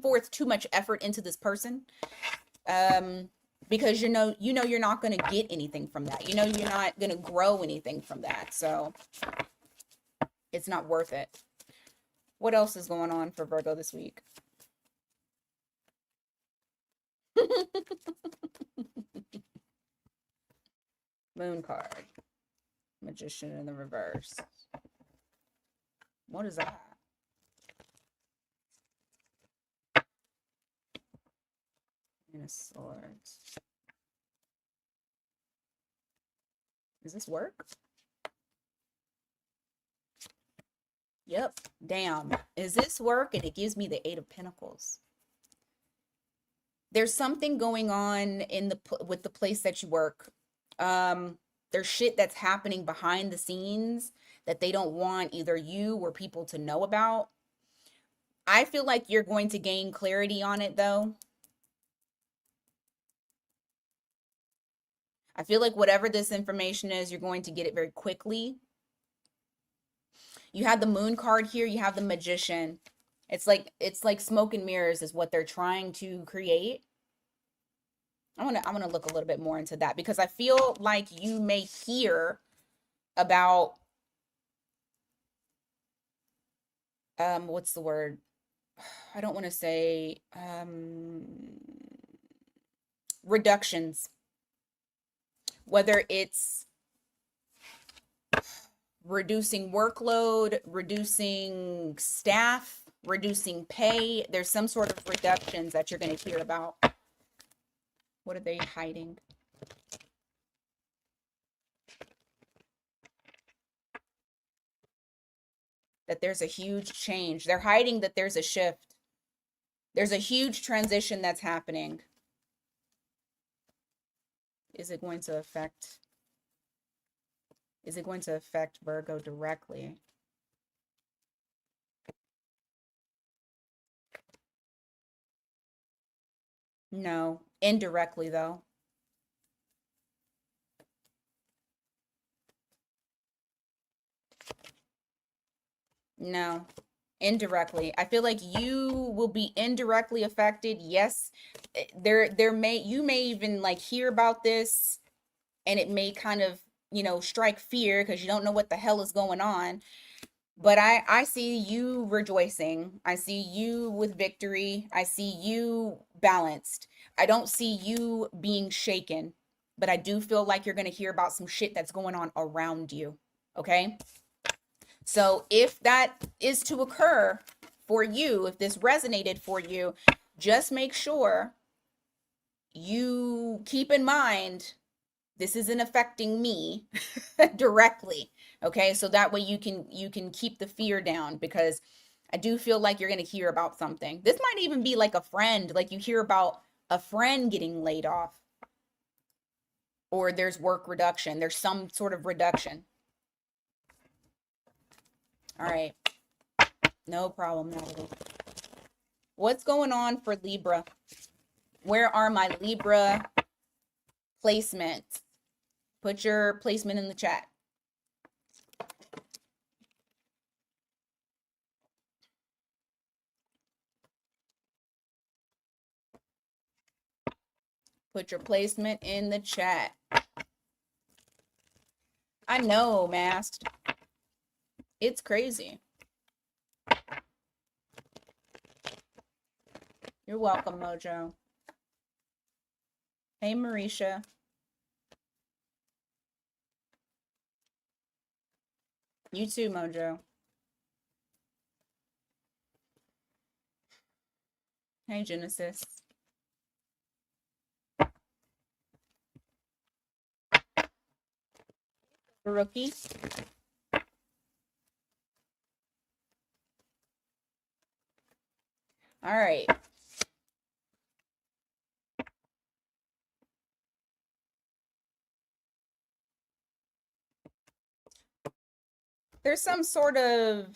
forth too much effort into this person. Because you're not going to get anything from that. You're not going to grow anything from that. So it's not worth it. What else is going on for Virgo this week? Moon card. Magician in the reverse. What is that? Queen of Swords. Does this work? Yep. Damn. Is this work? And it gives me the 8 of Pentacles. There's something going on with the place that you work. There's shit that's happening behind the scenes that they don't want either you or people to know about. I feel like you're going to gain clarity on it though. I feel like whatever this information is, you're going to get it very quickly. You have the Moon card here, you have the Magician. It's like smoke and mirrors is what they're trying to create. I want to look a little bit more into that because I feel like you may hear about what's the word? I don't want to say reductions. Whether it's reducing workload, reducing staff, reducing pay, there's some sort of reductions that you're going to hear about. What are they hiding? That there's a huge change. They're hiding that there's a shift. There's a huge transition that's happening. Is it going to affect Virgo directly? No, indirectly though. No, indirectly. I feel like you will be indirectly affected. Yes, you may even like hear about this and it may kind of, strike fear because you don't know what the hell is going on. But I see you rejoicing. I see you with victory. I see you balanced. I don't see you being shaken, but I do feel like you're going to hear about some shit that's going on around you. Okay? So if that is to occur for you, if this resonated for you, just make sure you keep in mind this isn't affecting me directly. Okay? So that way you can keep the fear down, because I do feel like you're going to hear about something. This might even be like a friend, like you hear about a friend getting laid off, or there's work reduction, there's some sort of reduction. All right. No problem, Natalie. What's going on for Libra? Where are my Libra placements? Put your placement in the chat. Put your placement in the chat. I know, Masked. It's crazy. You're welcome, Mojo. Hey, Marisha. You too, Mojo. Hey, Genesis. Rookie. All right. There's some sort of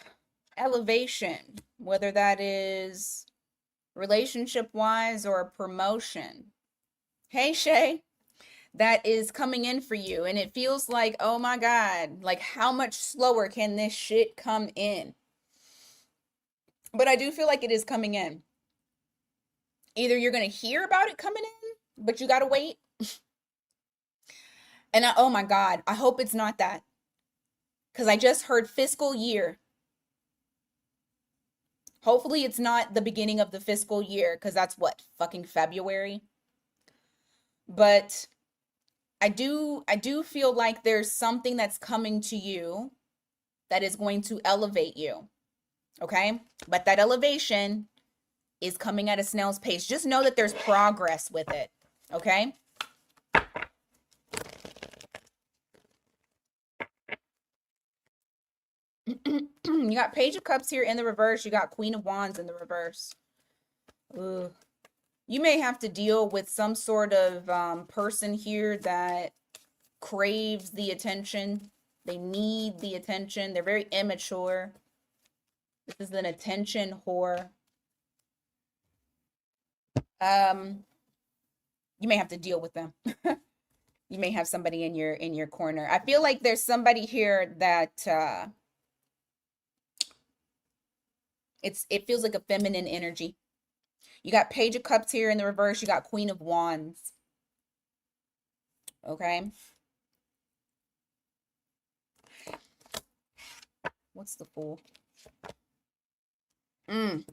elevation, whether that is relationship wise or a promotion. Hey, Shay, that is coming in for you. And it feels like, oh my God, like how much slower can this shit come in? But I do feel like it is coming in. Either you're going to hear about it coming in, but you got to wait. And oh my God, I hope it's not that. Because I just heard fiscal year. Hopefully it's not the beginning of the fiscal year, because that's what, fucking February. But I do feel like there's something that's coming to you that is going to elevate you. Okay? But that elevation is coming at a snail's pace. Just know that there's progress with it. Okay? You got Page of Cups here in the reverse. You got Queen of Wands in the reverse. Ugh. You may have to deal with some sort of person here that craves the attention. They need the attention. They're very immature. This is an attention whore. You may have to deal with them. You may have somebody in your corner. I feel like there's somebody here that it feels like a feminine energy. You got Page of Cups here in the reverse. You got Queen of Wands. Okay. What's the Fool? So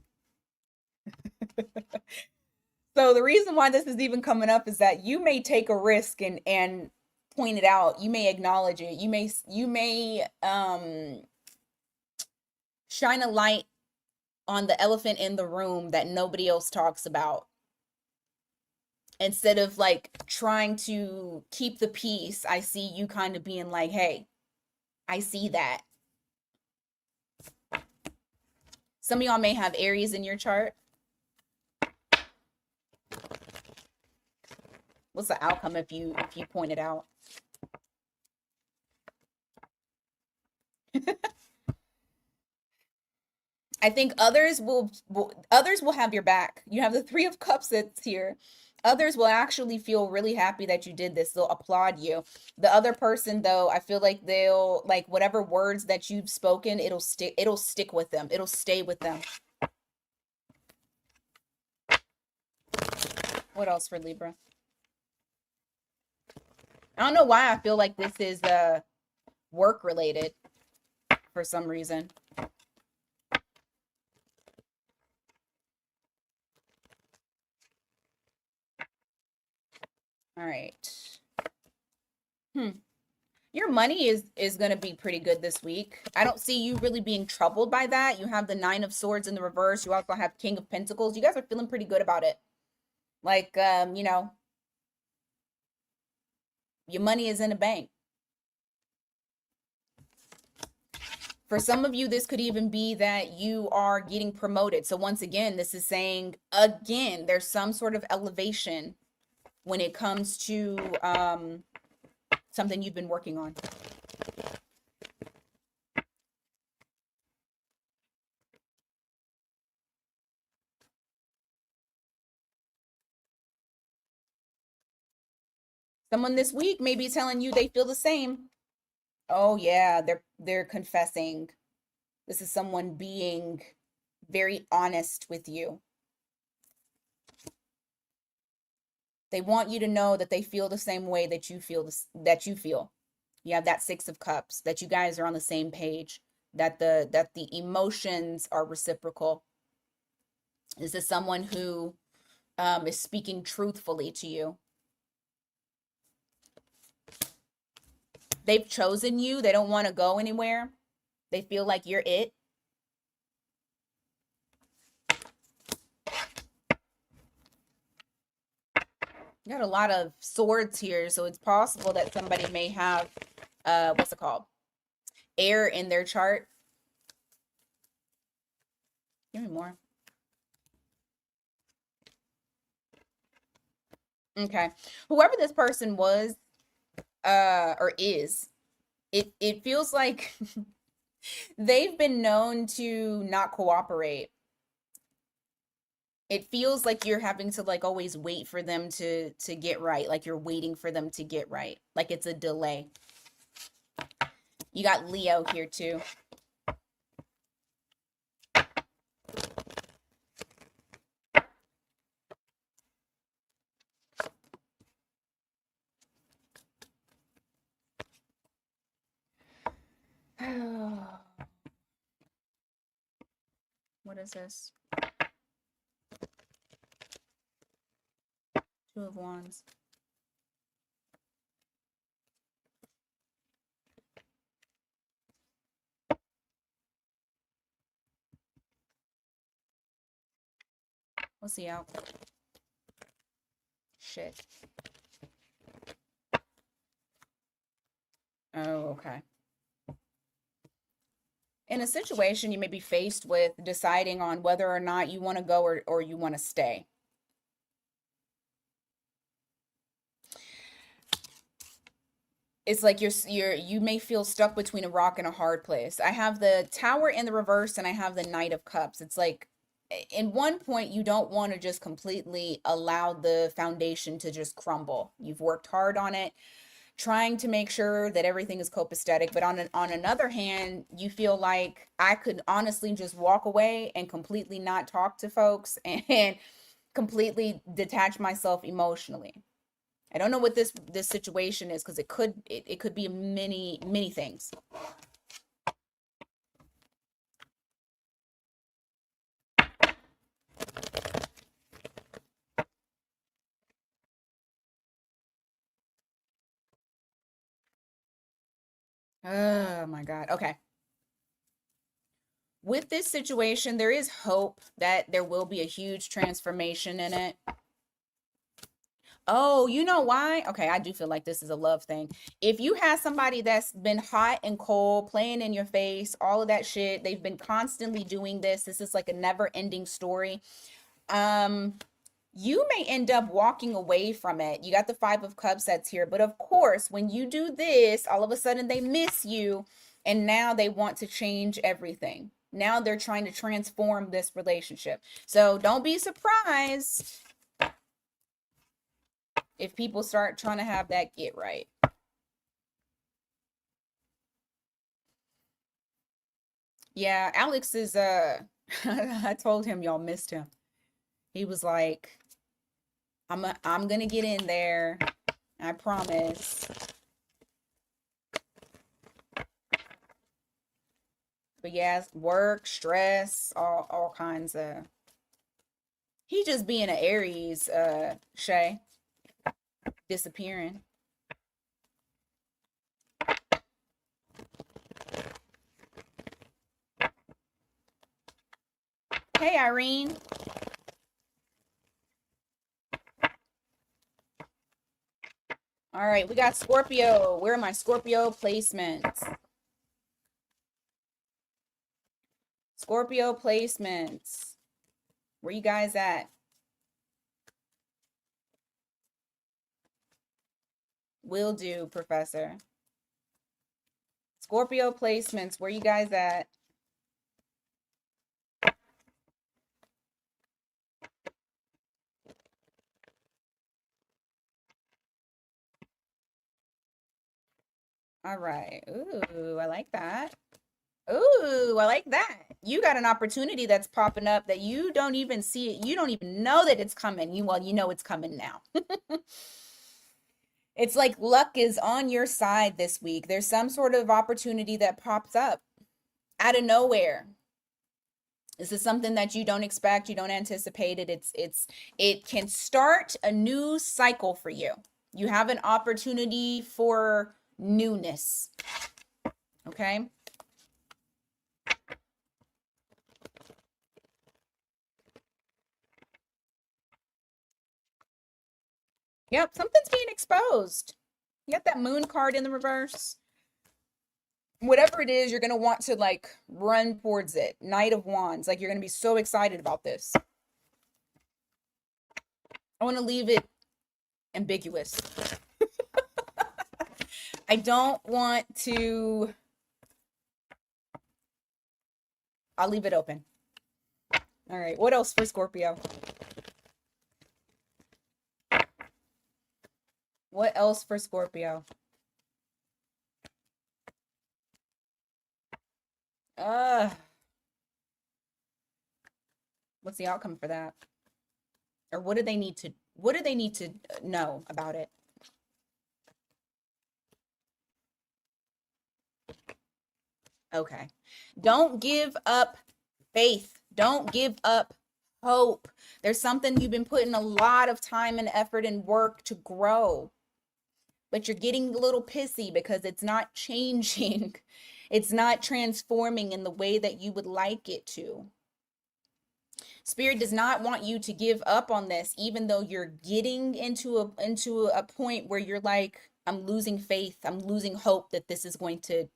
the reason why this is even coming up is that you may take a risk and point it out. You may acknowledge it. You may shine a light on the elephant in the room that nobody else talks about. Instead of like trying to keep the peace, I see you kind of being like, hey, I see that. Some of y'all may have Aries in your chart. What's the outcome if you point it out? I think others will have your back. You have the Three of Cups that's here. Others will actually feel really happy that you did this. They'll applaud you. The other person, though, I feel like they'll, like, whatever words that you've spoken, it'll stick with them. It'll stay with them. What else for Libra? I don't know why I feel like this is work related for some reason. All right. Hmm. Your money is going to be pretty good this week. I don't see you really being troubled by that. You have the Nine of Swords in the reverse. You also have King of Pentacles. You guys are feeling pretty good about it. Like, your money is in the bank. For some of you, this could even be that you are getting promoted. So once again, this is saying, again, there's some sort of elevation when it comes to something you've been working on. Someone this week may be telling you they feel the same. Oh yeah, they're confessing. This is someone being very honest with you. They want you to know that they feel the same way that you feel that you feel. You have that Six of Cups, that you guys are on the same page, that the emotions are reciprocal. This is someone who is speaking truthfully to you. They've chosen you. They don't want to go anywhere. They feel like you're it. You got a lot of swords here, so it's possible that somebody may have, what's it called? Air in their chart. Give me more. Okay. Whoever this person was, or is, it feels like they've been known to not cooperate. It feels like you're having to like always wait for them to get right, like you're waiting for them to get right, like it's a delay. You got Leo here too. What is this? Two of Wands. What's the outcome? Shit. Oh, okay. In a situation, you may be faced with deciding on whether or not you want to go or you want to stay. It's like you may feel stuck between a rock and a hard place. I have the Tower in the reverse and I have the Knight of Cups. It's like in one point you don't want to just completely allow the foundation to just crumble. You've worked hard on it, trying to make sure that everything is copacetic, but on another hand, you feel like I could honestly just walk away and completely not talk to folks and completely detach myself emotionally. I don't know what this situation is because it could be many things. Oh my God. Okay. With this situation, there is hope that there will be a huge transformation in it. Oh, you know why? Okay, I do feel like this is a love thing. If you have somebody that's been hot and cold, playing in your face, all of that shit, they've been constantly doing this. This is like a never-ending story. You may end up walking away from it. You got the Five of Cups that's here, but of course, when you do this, all of a sudden they miss you and now they want to change everything. Now they're trying to transform this relationship. So don't be surprised if people start trying to have that get right. Yeah, Alex is I told him y'all missed him. He was like, I'm gonna get in there. I promise. But yeah, work, stress, all kinds of. He just being an Aries, Shay. disappearing. Hey, Irene. All right, we got Scorpio. Where are my Scorpio placements? Scorpio placements. Where you guys at? Will do, Professor. Scorpio placements. Where you guys at? All right. Ooh, I like that. Ooh, I like that. You got an opportunity that's popping up that you don't even see it. You don't even know that it's coming. You know it's coming now. It's like luck is on your side this week. There's some sort of opportunity that pops up out of nowhere. This is something that you don't expect, you don't anticipate it. It can start a new cycle for you. You have an opportunity for newness. Okay? Yep, something's being exposed. You got that moon card in the reverse. Whatever it is, you're going to want to like run towards it. Knight of Wands. Like you're going to be so excited about this. I want to leave it ambiguous. I don't want to. I'll leave it open. All right. What else for Scorpio? What else for Scorpio? What's the outcome for that? Or what do they need to know about it? Okay. Don't give up faith. Don't give up hope. There's something you've been putting a lot of time and effort and work to grow. But you're getting a little pissy because it's not changing. It's not transforming in the way that you would like it to. Spirit does not want you to give up on this, even though you're getting into a point where you're like, I'm losing faith. I'm losing hope that this is going to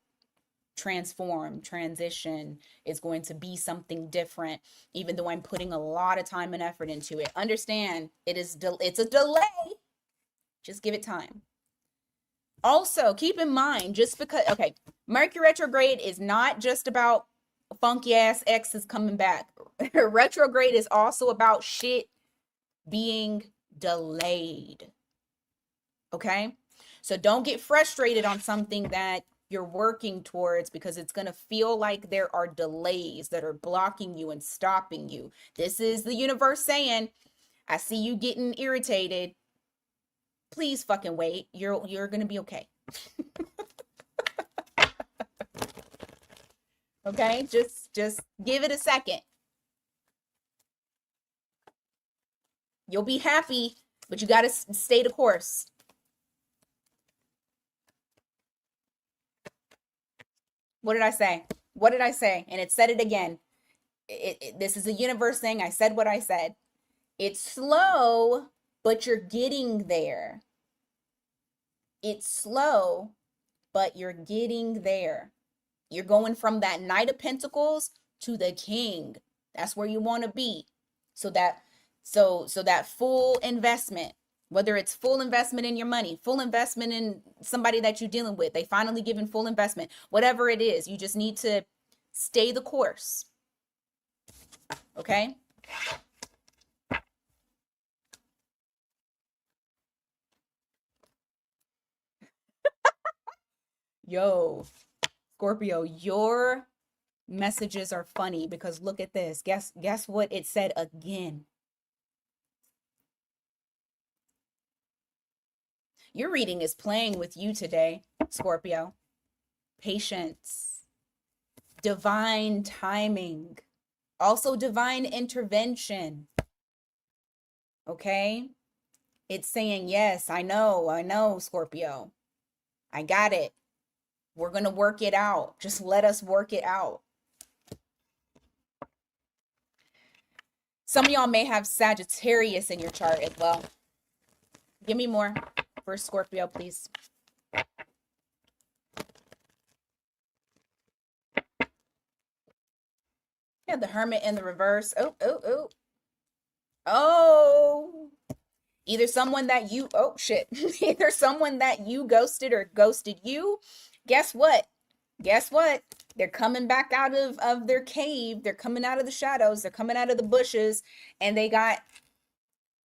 transition, is going to be something different, even though I'm putting a lot of time and effort into it. Understand, it's a delay. Just give it time. Also, keep in mind, just because, okay, Mercury retrograde is not just about funky ass exes coming back. Retrograde is also about shit being delayed. Okay? So don't get frustrated on something that you're working towards because it's going to feel like there are delays that are blocking you and stopping you. This is the universe saying, I see you getting irritated. Please fucking wait. You're going to be okay. Okay? Just give it a second. You'll be happy, but you got to stay the course. What did I say? What did I say? And it said it again. This is a universe thing. I said what I said. It's slow, but you're getting there. It's slow, but you're getting there. You're going from that Knight of Pentacles to the King. That's where you want to be. So that full investment, whether it's full investment in your money, full investment in somebody that you're dealing with, they finally given full investment, whatever it is, you just need to stay the course. Okay? Yo, Scorpio, your messages are funny because look at this. Guess what it said again. Your reading is playing with you today, Scorpio. Patience, divine timing, also divine intervention. Okay? It's saying, yes, I know, Scorpio. I got it. We're going to work it out. Just let us work it out. Some of y'all may have Sagittarius in your chart as well. Give me more for Scorpio, please. Yeah, the Hermit in the reverse. Oh, oh, oh. Oh. Either someone that you, oh shit. Either someone that you ghosted or ghosted you. Guess what? Guess what? They're coming back out of their cave. They're coming out of the shadows. They're coming out of the bushes. And they got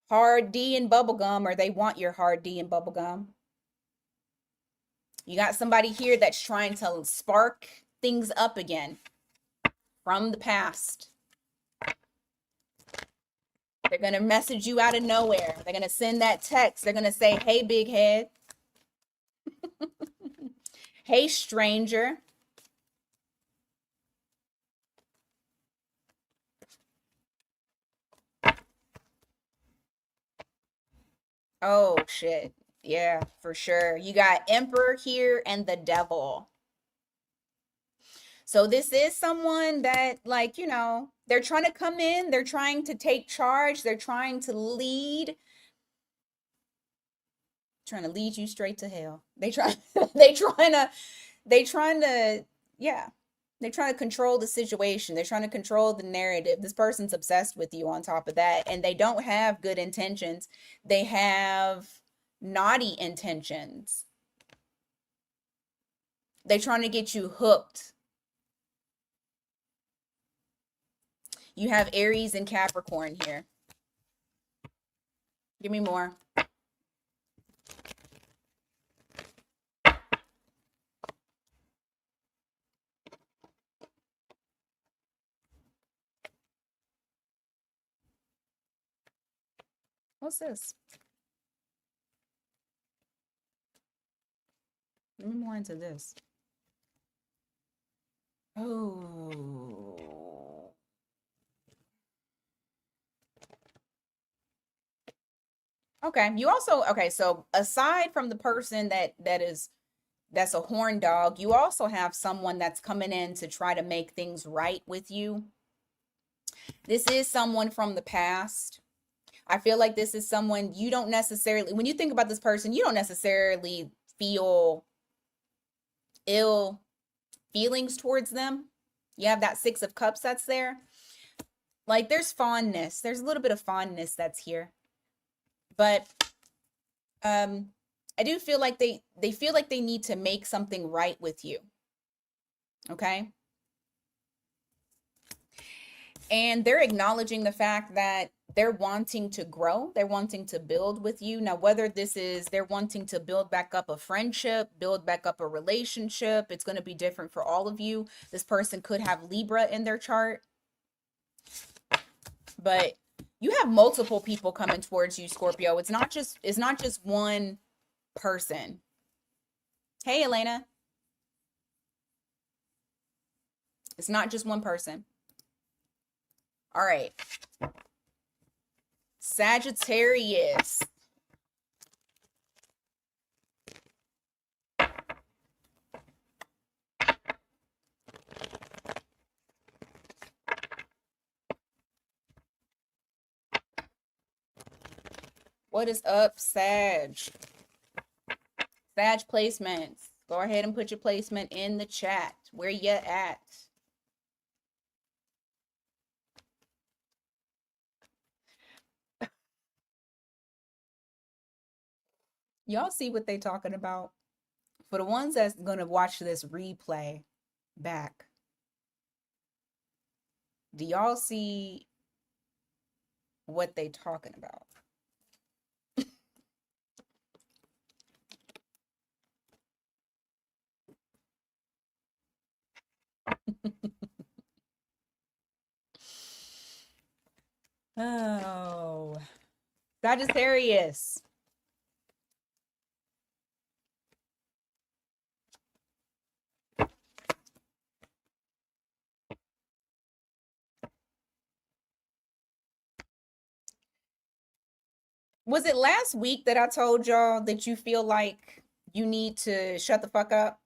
hard D and bubblegum, or they want your hard D and bubblegum. You got somebody here that's trying to spark things up again from the past. They're going to message you out of nowhere. They're going to send that text. They're going to say, hey, big head. Hey, stranger. Oh, shit. Yeah, for sure. You got Emperor here and the Devil. So this is someone that, like, you know, they're trying to come in. They're trying to take charge. They're trying to lead. Trying to lead you straight to hell. They trying to, yeah. They're trying to control the situation. They're trying to control the narrative. This person's obsessed with you on top of that. And they don't have good intentions. They have naughty intentions. They're trying to get you hooked. You have Aries and Capricorn here. Give me more. What's this? Give me more into this. Oh. Okay. You also, okay, so aside from the person that's a horn dog, you also have someone that's coming in to try to make things right with you. This is someone from the past. I feel like this is someone you don't necessarily, when you think about this person, you don't necessarily feel ill feelings towards them. You have that Six of Cups that's there. Like there's fondness. There's a little bit of fondness that's here. But I do feel like they feel like they need to make something right with you. Okay? And they're acknowledging the fact that they're wanting to grow, they're wanting to build with you. Now, whether this is they're wanting to build back up a friendship, build back up a relationship, it's going to be different for all of you. This person could have Libra in their chart. But you have multiple people coming towards you, Scorpio. It's not just one person. Hey, Elena. It's not just one person. All right. Sagittarius. What is up, Sag? Sag placements. Go ahead and put your placement in the chat. Where you at? Y'all see what they talking about? For the ones that's going to watch this replay back, do y'all see what they talking about? Oh, Sagittarius. Was it last week that I told y'all that you feel like you need to shut the fuck up?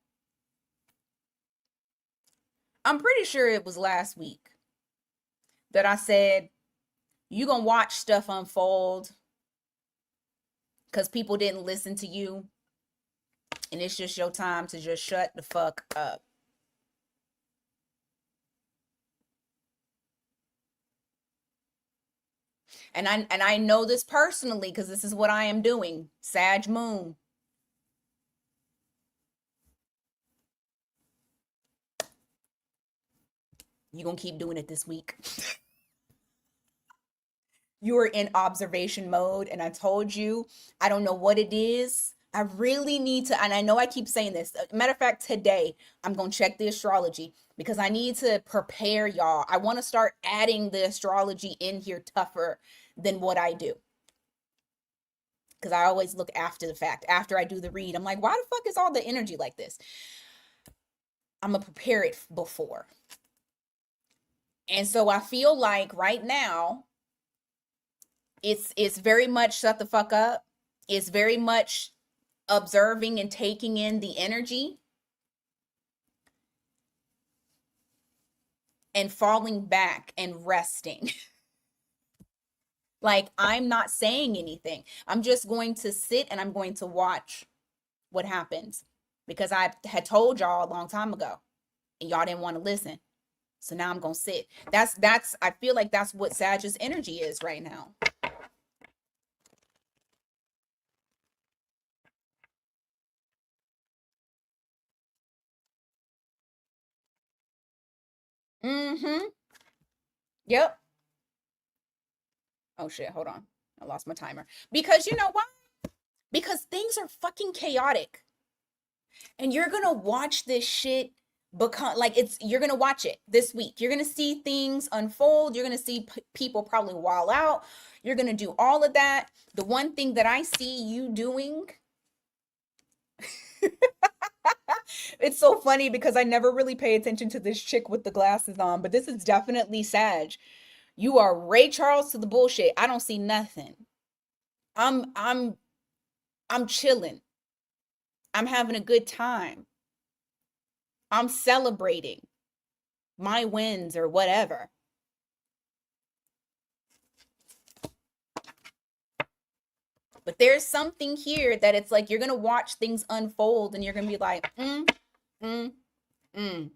I'm pretty sure it was last week that I said you gonna watch stuff unfold because people didn't listen to you, and it's just your time to just shut the fuck up. And I know this personally because this is what I am doing. Sag Moon. You gonna keep doing it this week. You are in observation mode, and I told you I don't know what it is. I really need to, and I know I keep saying this. Matter of fact, today I'm gonna check the astrology because I need to prepare y'all. I want to start adding the astrology in here tougher than what I do. Because I always look after the fact. After I do the read, I'm like, why the fuck is all the energy like this? I'm gonna prepare it before. And so I feel like right now it's very much shut the fuck up. It's very much observing and taking in the energy and falling back and resting. Like, I'm not saying anything. I'm just going to sit and I'm going to watch what happens because I had told y'all a long time ago and y'all didn't want to listen. So now I'm going to sit. That's I feel like that's what Sag's energy is right now. Mhm. Yep. Oh shit, hold on. I lost my timer. Because you know why? Because things are fucking chaotic. And you're going to watch this shit become like you're going to watch it this week. You're going to see things unfold. You're going to see people probably wall out. You're going to do all of that. The one thing that I see you doing it's so funny because I never really pay attention to this chick with the glasses on, but this is definitely Sag. You are Ray Charles to the bullshit. I don't see nothing. I'm I'm I'm chilling. I'm having a good time. I'm celebrating my wins or whatever. But there's something here that it's like you're gonna watch things unfold and you're gonna be like, mm, mm.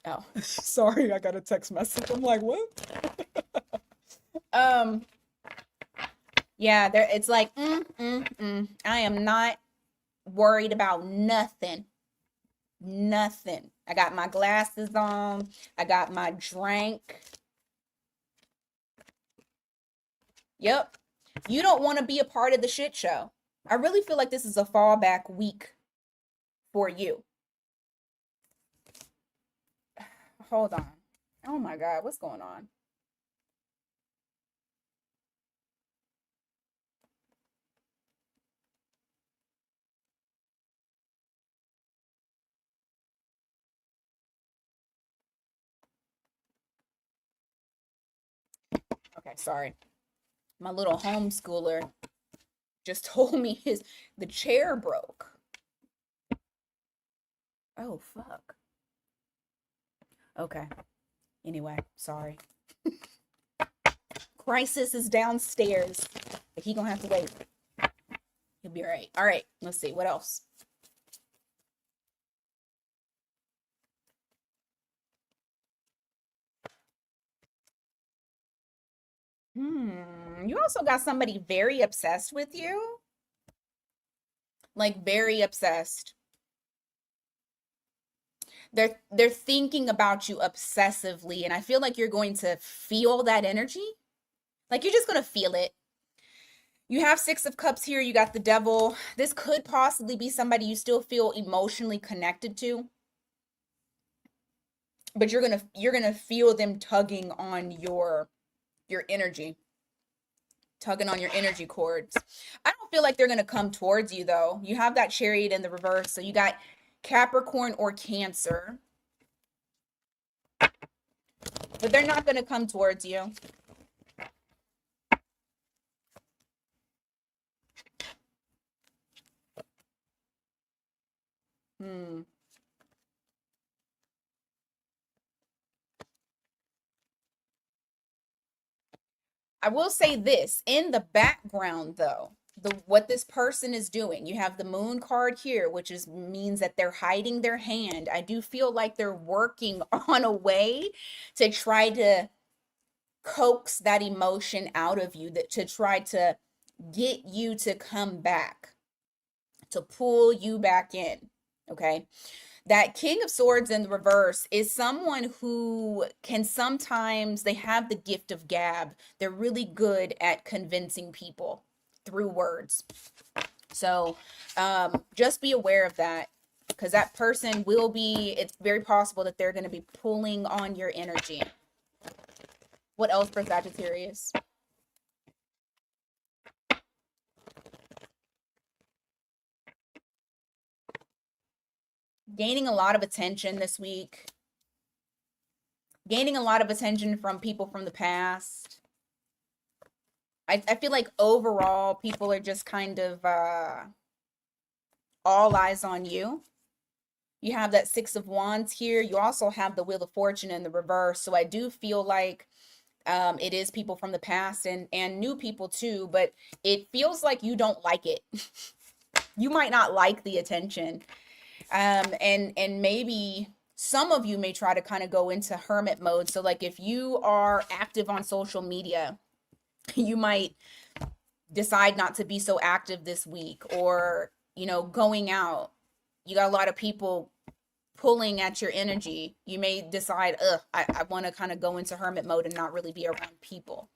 Oh, sorry, I got a text message. I'm like, what? um, yeah, there it's like, I am not worried about nothing. Nothing. I got my glasses on. I got my drink. Yep. You don't want to be a part of the shit show. I really feel like this is a fallback week for you. Hold on. Oh my God, what's going on? Okay, sorry. My little homeschooler just told me the chair broke. Oh fuck. Okay. Anyway, sorry. Crisis is downstairs, but he gonna have to wait. He'll be all right. All right. Let's see what else. You also got somebody very obsessed with you. Like very obsessed. They're thinking about you obsessively, and I feel like you're going to feel that energy. Like you're just going to feel it. You have 6 of Cups here, you got the Devil. This could possibly be somebody you still feel emotionally connected to. But you're going to feel them tugging on your energy. Tugging on your energy cords. I don't feel like they're going to come towards you though. You have that Chariot in the reverse. So you got Capricorn or Cancer. but they're not going to come towards you. Hmm. I will say this in the background though, the what this person is doing. You have the moon card here, which is means that they're hiding their hand. I do feel like they're working on a way to try to coax that emotion out of you, that to try to get you to come back, to pull you back in. Okay. That King of Swords in the reverse is someone who can sometimes, they have the gift of gab. They're really good at convincing people through words. So just be aware of that, because that person will be, it's very possible that they're going to be pulling on your energy. What else for Sagittarius? Gaining a lot of attention this week. Gaining a lot of attention from people from the past. I feel like overall people are just kind of all eyes on you. You have that Six of Wands here. You also have the Wheel of Fortune in the reverse. So I do feel like it is people from the past and new people too, but it feels like you don't like it. You might not like the attention. And maybe some of you may try to kind of go into hermit mode. So like if you are active on social media, you might decide not to be so active this week, or going out, you got a lot of people pulling at your energy. You may decide, I want to kind of go into hermit mode and not really be around people.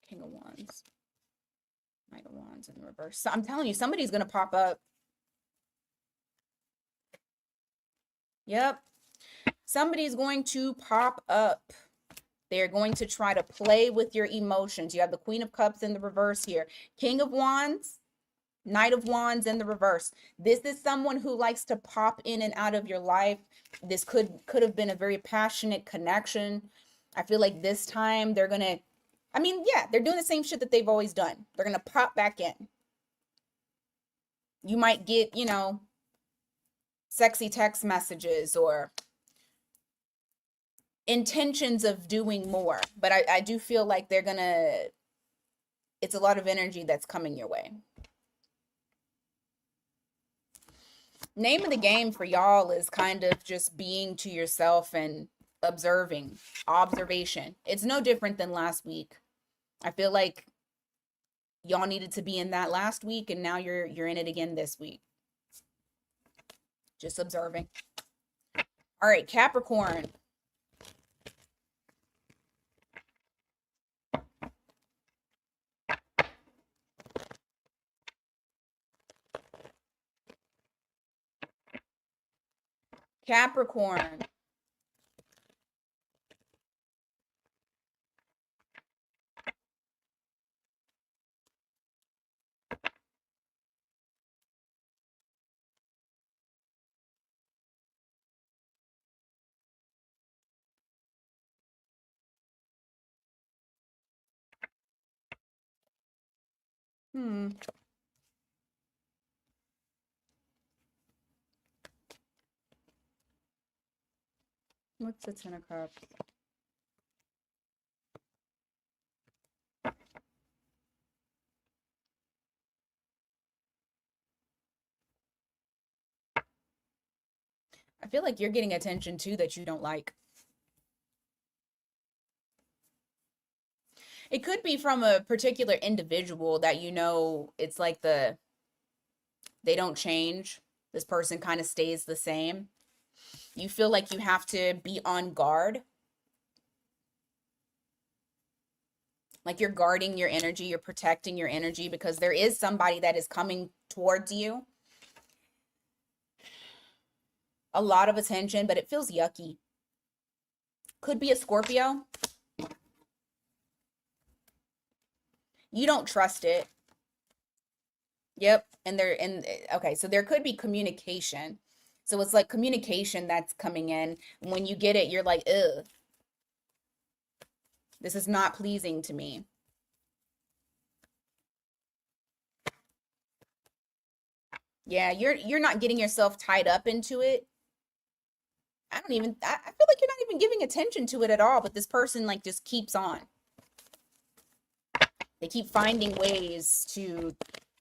King of Wands, Knight of Wands in the reverse. So I'm telling you, somebody's gonna pop up. Yep, somebody's going to pop up. They're going to try to play with your emotions. You have the Queen of Cups in the reverse here. King of Wands, Knight of Wands in the reverse. This is someone who likes to pop in and out of your life. This could have been a very passionate connection. I feel like this time they're going to, yeah, they're doing the same shit that they've always done. They're going to pop back in. You might get, sexy text messages or intentions of doing more, but I do feel like it's a lot of energy that's coming your way. Name of the game for y'all is kind of just being to yourself and observation. It's no different than last week. I feel like y'all needed to be in that last week, and now you're in it again this week. Just observing. All right, Capricorn. Capricorn. What's the Ten of Cups? I feel like you're getting attention too that you don't like. It could be from a particular individual that it's like they don't change. This person kind of stays the same. You feel like you have to be on guard. Like you're guarding your energy, you're protecting your energy because there is somebody that is coming towards you. A lot of attention, but it feels yucky. Could be a Scorpio. You don't trust it. Yep. Okay, so there could be communication. So it's like communication that's coming in. When you get it, you're like, ugh, this is not pleasing to me. Yeah, you're not getting yourself tied up into it. I feel like you're not even giving attention to it at all, but this person like just keeps on. They keep finding ways to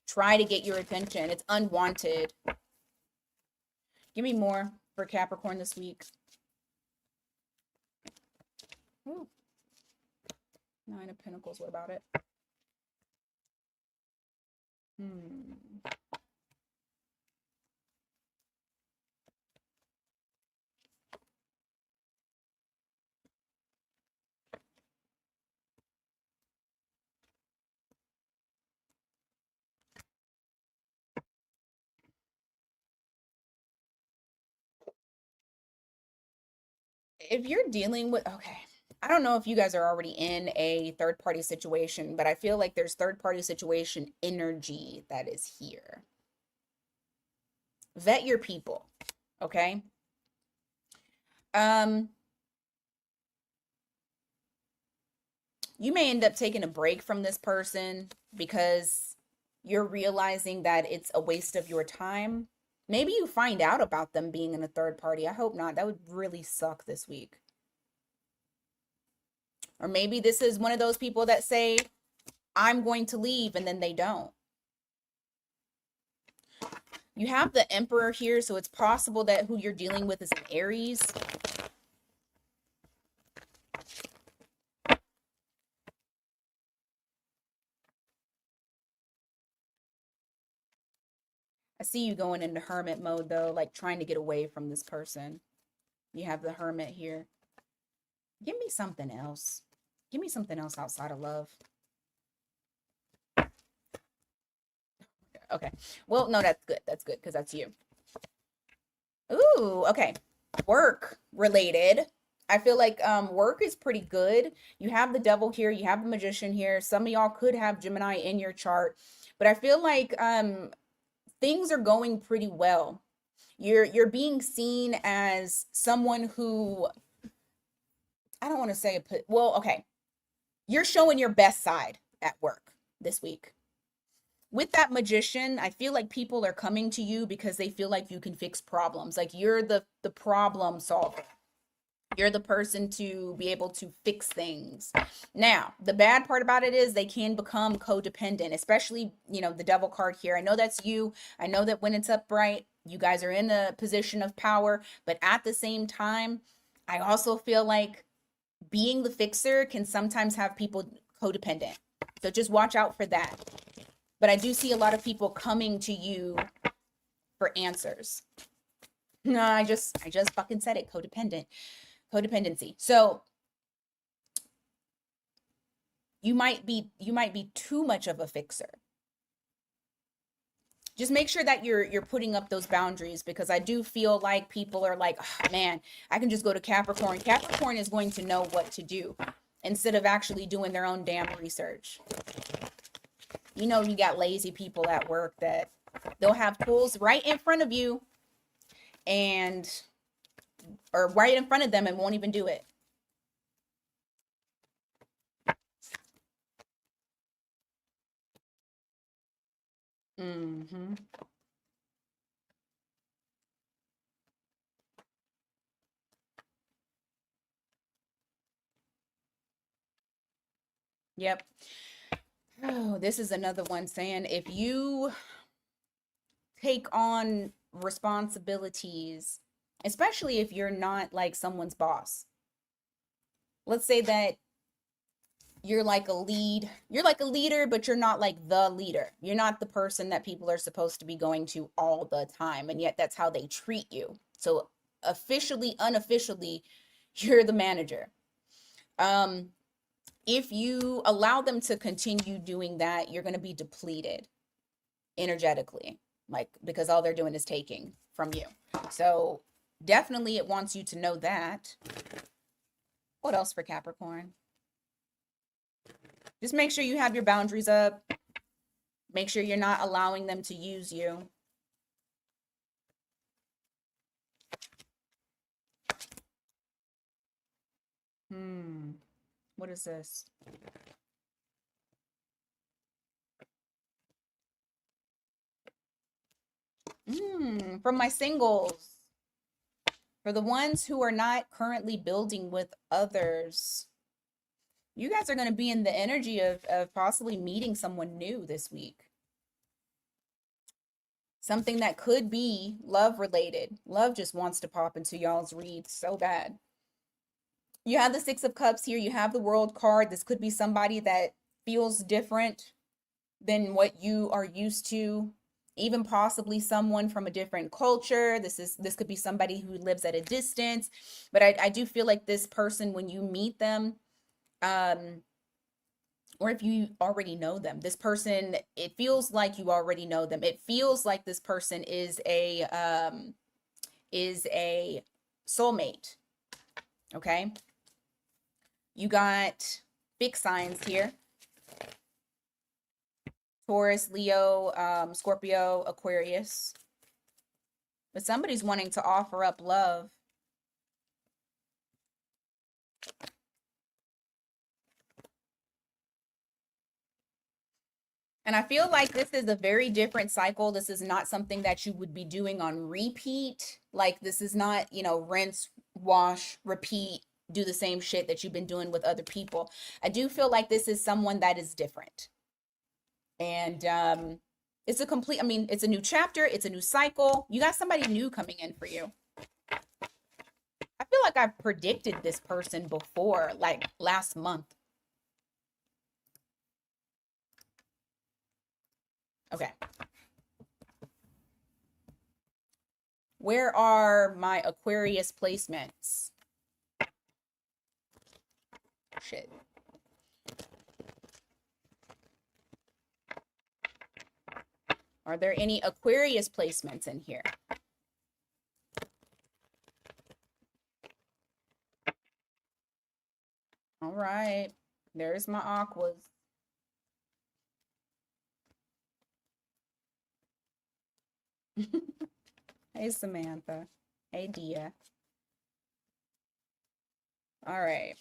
try to get your attention. It's unwanted. Give me more for Capricorn this week. Ooh. Nine of Pentacles, what about it? If you're dealing with, okay, I don't know if you guys are already in a third party situation, but I feel like there's third party situation energy that is here. Vet your people, okay? You may end up taking a break from this person because you're realizing that it's a waste of your time. Maybe you find out about them being in a third party. I hope not. That would really suck this week. Or maybe this is one of those people that say, I'm going to leave, and then they don't. You have the Emperor here, so it's possible that who you're dealing with is an Aries. I see you going into hermit mode, though, like trying to get away from this person. You have the Hermit here. Give me something else. Give me something else outside of love. Okay. Well, no, that's good. That's good because that's you. Ooh, okay. Work related. I feel like work is pretty good. You have the Devil here, you have the Magician here. Some of y'all could have Gemini in your chart, but I feel like things are going pretty well. You're being seen as someone who, I don't want to say well, okay. You're showing your best side at work this week. With that Magician, I feel like people are coming to you because they feel like you can fix problems. Like you're the problem solver. You're the person to be able to fix things. Now, the bad part about it is they can become codependent, especially, the Devil card here. I know that's you. I know that when it's upright, you guys are in a position of power, but at the same time, I also feel like being the fixer can sometimes have people codependent. So just watch out for that. But I do see a lot of people coming to you for answers. No, I just fucking said it. Codependency. So you might be too much of a fixer. Just make sure that you're putting up those boundaries, because I do feel like people are like, oh, man, I can just go to Capricorn. Capricorn is going to know what to do instead of actually doing their own damn research. You got lazy people at work that they'll have tools right in front of you or right in front of them and won't even do it. Mm-hmm. Yep. Oh, this is another one saying if you take on responsibilities, especially if you're not like someone's boss. Let's say that you're like a leader, but you're not like the leader. You're not the person that people are supposed to be going to all the time, and yet that's how they treat you. So officially, unofficially, you're the manager. If you allow them to continue doing that, you're going to be depleted energetically, like, because all they're doing is taking from you. So definitely it wants you to know that. What else for Capricorn? Just make sure you have your boundaries up. Make sure you're not allowing them to use you. What is this? From my singles. For the ones who are not currently building with others, you guys are going to be in the energy of possibly meeting someone new this week. Something that could be love related. Love just wants to pop into y'all's read so bad. You have the Six of Cups here. You have the World card. This could be somebody that feels different than what you are used to. Even possibly someone from a different culture. This could be somebody who lives at a distance. But I do feel like this person, when you meet them, or if you already know them, this person, it feels like you already know them. It feels like this person is a soulmate. Okay. You got big signs here. Taurus, Leo, Scorpio, Aquarius. But somebody's wanting to offer up love. And I feel like this is a very different cycle. This is not something that you would be doing on repeat. Like, this is not, rinse, wash, repeat, do the same shit that you've been doing with other people. I do feel like this is someone that is different. And it's it's a new chapter. It's a new cycle. You got somebody new coming in for you. I feel like I've predicted this person before, like last month. Okay. Where are my Aquarius placements? Shit. Are there any Aquarius placements in here? All right. There's my aquas. Hey, Samantha. Hey, Dia. All right.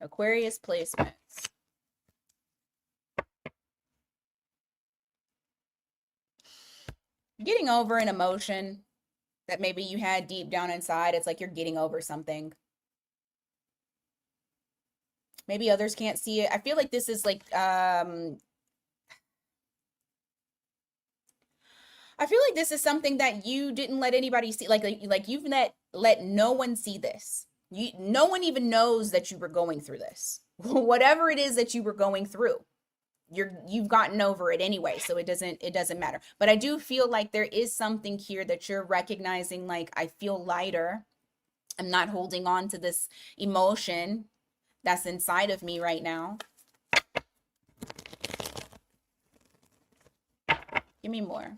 Aquarius placements. Getting over an emotion that maybe you had deep down inside. It's like you're getting over something. Maybe others can't see it. I feel like this is like I feel like this is something that you didn't let anybody see. Like you've let no one see this. No one even knows that you were going through this. Whatever it is that you were going through, you've gotten over it anyway, so it doesn't matter. But I do feel like there is something here that you're recognizing, like, I feel lighter. I'm not holding on to this emotion that's inside of me right now. Give me more.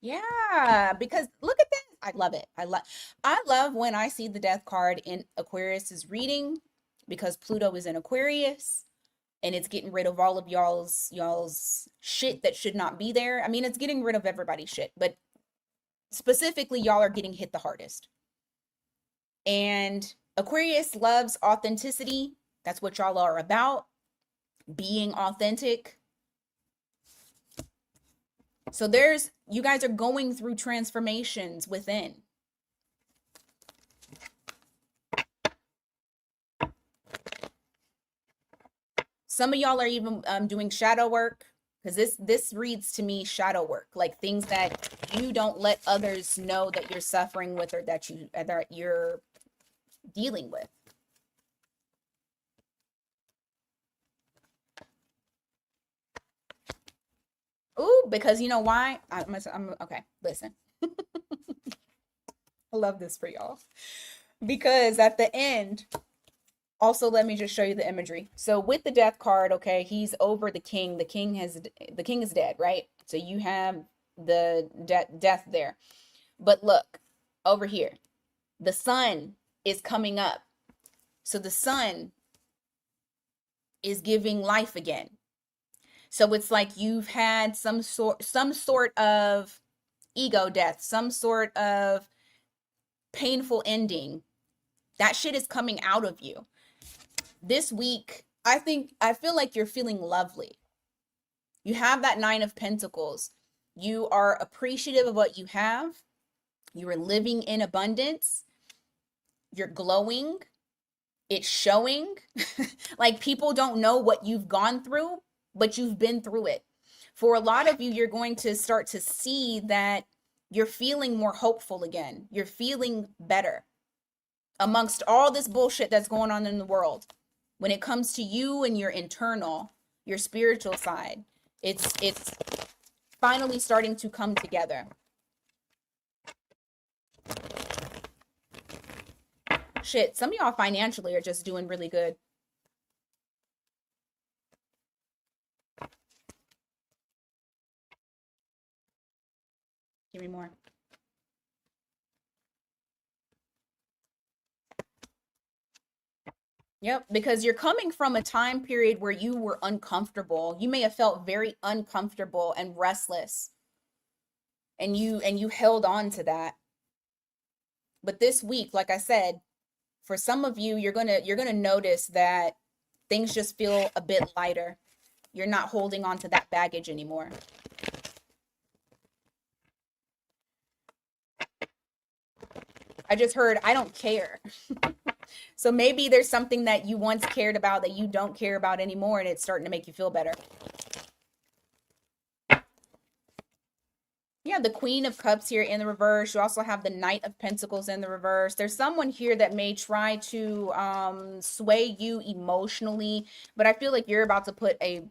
Yeah, because look at this. I love it. I love when I see the death card in Aquarius's reading, because Pluto is in Aquarius and it's getting rid of all of y'all's shit that should not be there. I mean, it's getting rid of everybody's shit, but specifically y'all are getting hit the hardest. And Aquarius loves authenticity. That's what y'all are about, being authentic. So you guys are going through transformations within. Some of y'all are even doing shadow work, because this reads to me shadow work, like things that you don't let others know that you're suffering with, or that you're dealing with. Ooh, because you know why? I'm okay. Listen, I love this for y'all, because at the end, also, let me just show you the imagery. So with the death card, okay, he's over the king. The king is dead, right? So you have the death there. But look over here, the sun is coming up. So the sun is giving life again. So it's like you've had some sort of ego death, some sort of painful ending. That shit is coming out of you. This week, I feel like you're feeling lovely. You have that Nine of Pentacles. You are appreciative of what you have. You are living in abundance. You're glowing. It's showing. Like people don't know what you've gone through, but you've been through it. For a lot of you, you're going to start to see that you're feeling more hopeful again. You're feeling better amongst all this bullshit that's going on in the world. When it comes to you and your internal, your spiritual side, it's finally starting to come together. Shit, some of y'all financially are just doing really good. Give me more. Yep, because you're coming from a time period where you were uncomfortable. You may have felt very uncomfortable and restless. And you held on to that. But this week, like I said, for some of you, you're gonna notice that things just feel a bit lighter. You're not holding on to that baggage anymore. I just heard, I don't care. So maybe there's something that you once cared about that you don't care about anymore, and it's starting to make you feel better. Yeah, the Queen of Cups here in the reverse. You also have the Knight of Pentacles in the reverse. There's someone here that may try to sway you emotionally, but I feel like you're about to put a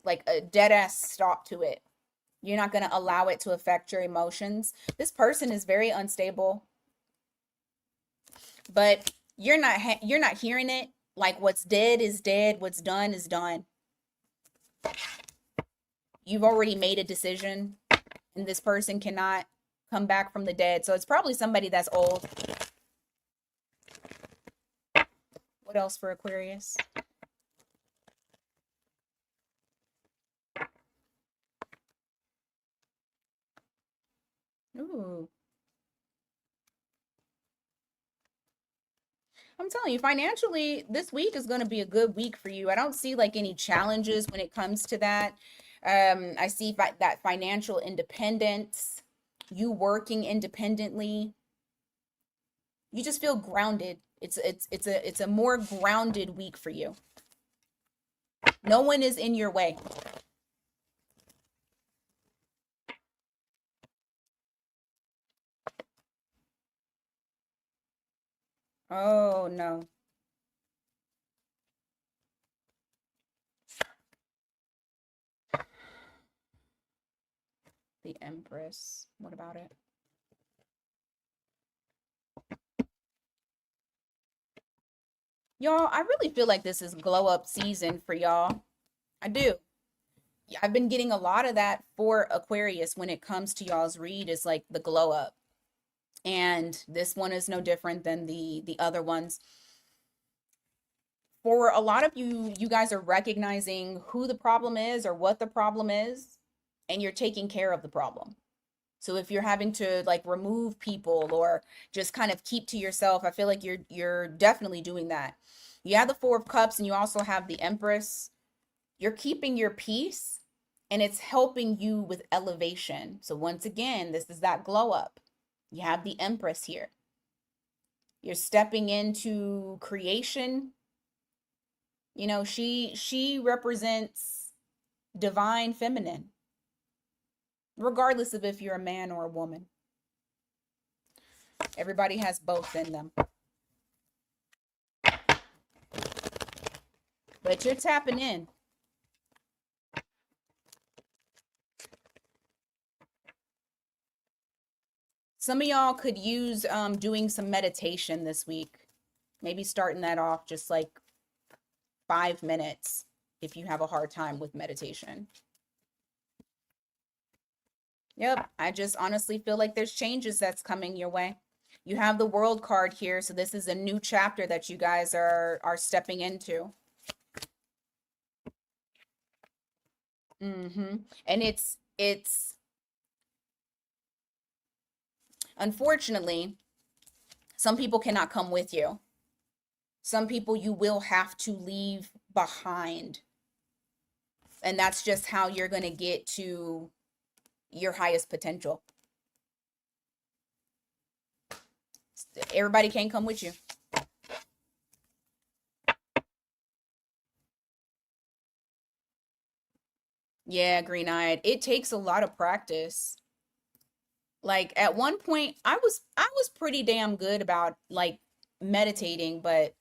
like a dead ass stop to it. You're not going to allow it to affect your emotions. This person is very unstable, but you're not hearing it. Like what's dead is dead, what's done is done. You've already made a decision, and this person cannot come back from the dead. So it's probably somebody that's old. What else for Aquarius? Ooh. I'm telling you, financially, this week is going to be a good week for you. I don't see like any challenges when it comes to that. I see that financial independence, you working independently. You just feel grounded. It's a more grounded week for you. No one is in your way. Oh no. The Empress. What about it? Y'all, I really feel like this is glow up season for y'all. I do. I've been getting a lot of that for Aquarius when it comes to y'all's read is like the glow up. And this one is no different than the other ones. For a lot of you, you guys are recognizing who the problem is or what the problem is, and you're taking care of the problem. So if you're having to like remove people or just kind of keep to yourself, I feel like you're definitely doing that. You have the Four of Cups and you also have the Empress. You're keeping your peace and it's helping you with elevation. So once again, this is that glow up. You have the Empress here. You're stepping into creation. You know, she represents divine feminine, regardless of if you're a man or a woman. Everybody has both in them. But you're tapping in. Some of y'all could use doing some meditation this week. Maybe starting that off just like 5 minutes if you have a hard time with meditation. Yep, I just honestly feel like there's changes that's coming your way. You have the World card here, so this is a new chapter that you guys are stepping into. And it's unfortunately some people cannot come with you. Some people you will have to leave behind. And that's just how you're going to get to your highest potential. Everybody can't come with you. Yeah, green-eyed. It takes a lot of practice. Like at one point I was pretty damn good about like meditating, but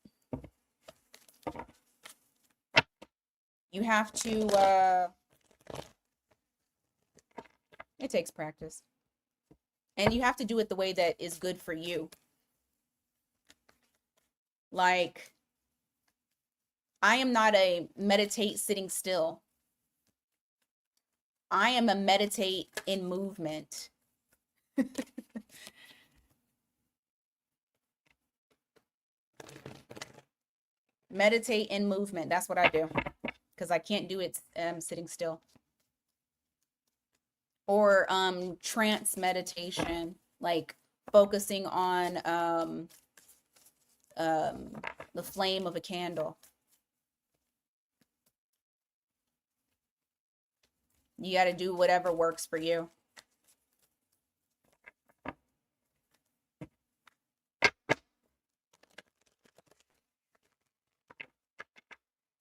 you have to it takes practice. And you have to do it the way that is good for you. Like I am not a meditate sitting still. I am a meditate in movement. Meditate in movement. That's what I do. Because I can't do it sitting still. Or trance meditation, like focusing on the flame of a candle. You got to do whatever works for you.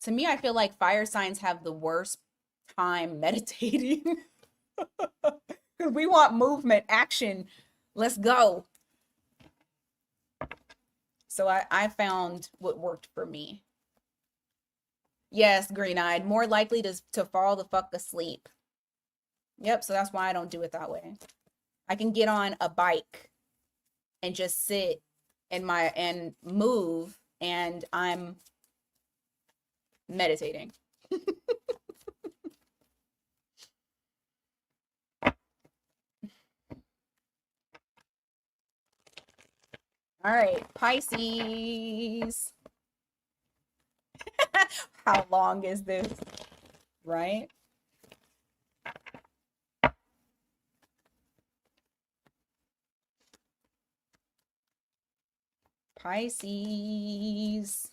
To me, I feel like fire signs have the worst time meditating. Because we want movement, action. Let's go. So I found what worked for me. Yes, green-eyed. More likely to fall the fuck asleep. Yep, so that's why I don't do it that way. I can get on a bike and just sit and move, and I'm meditating. All right, Pisces. How long is this? Right? Pisces.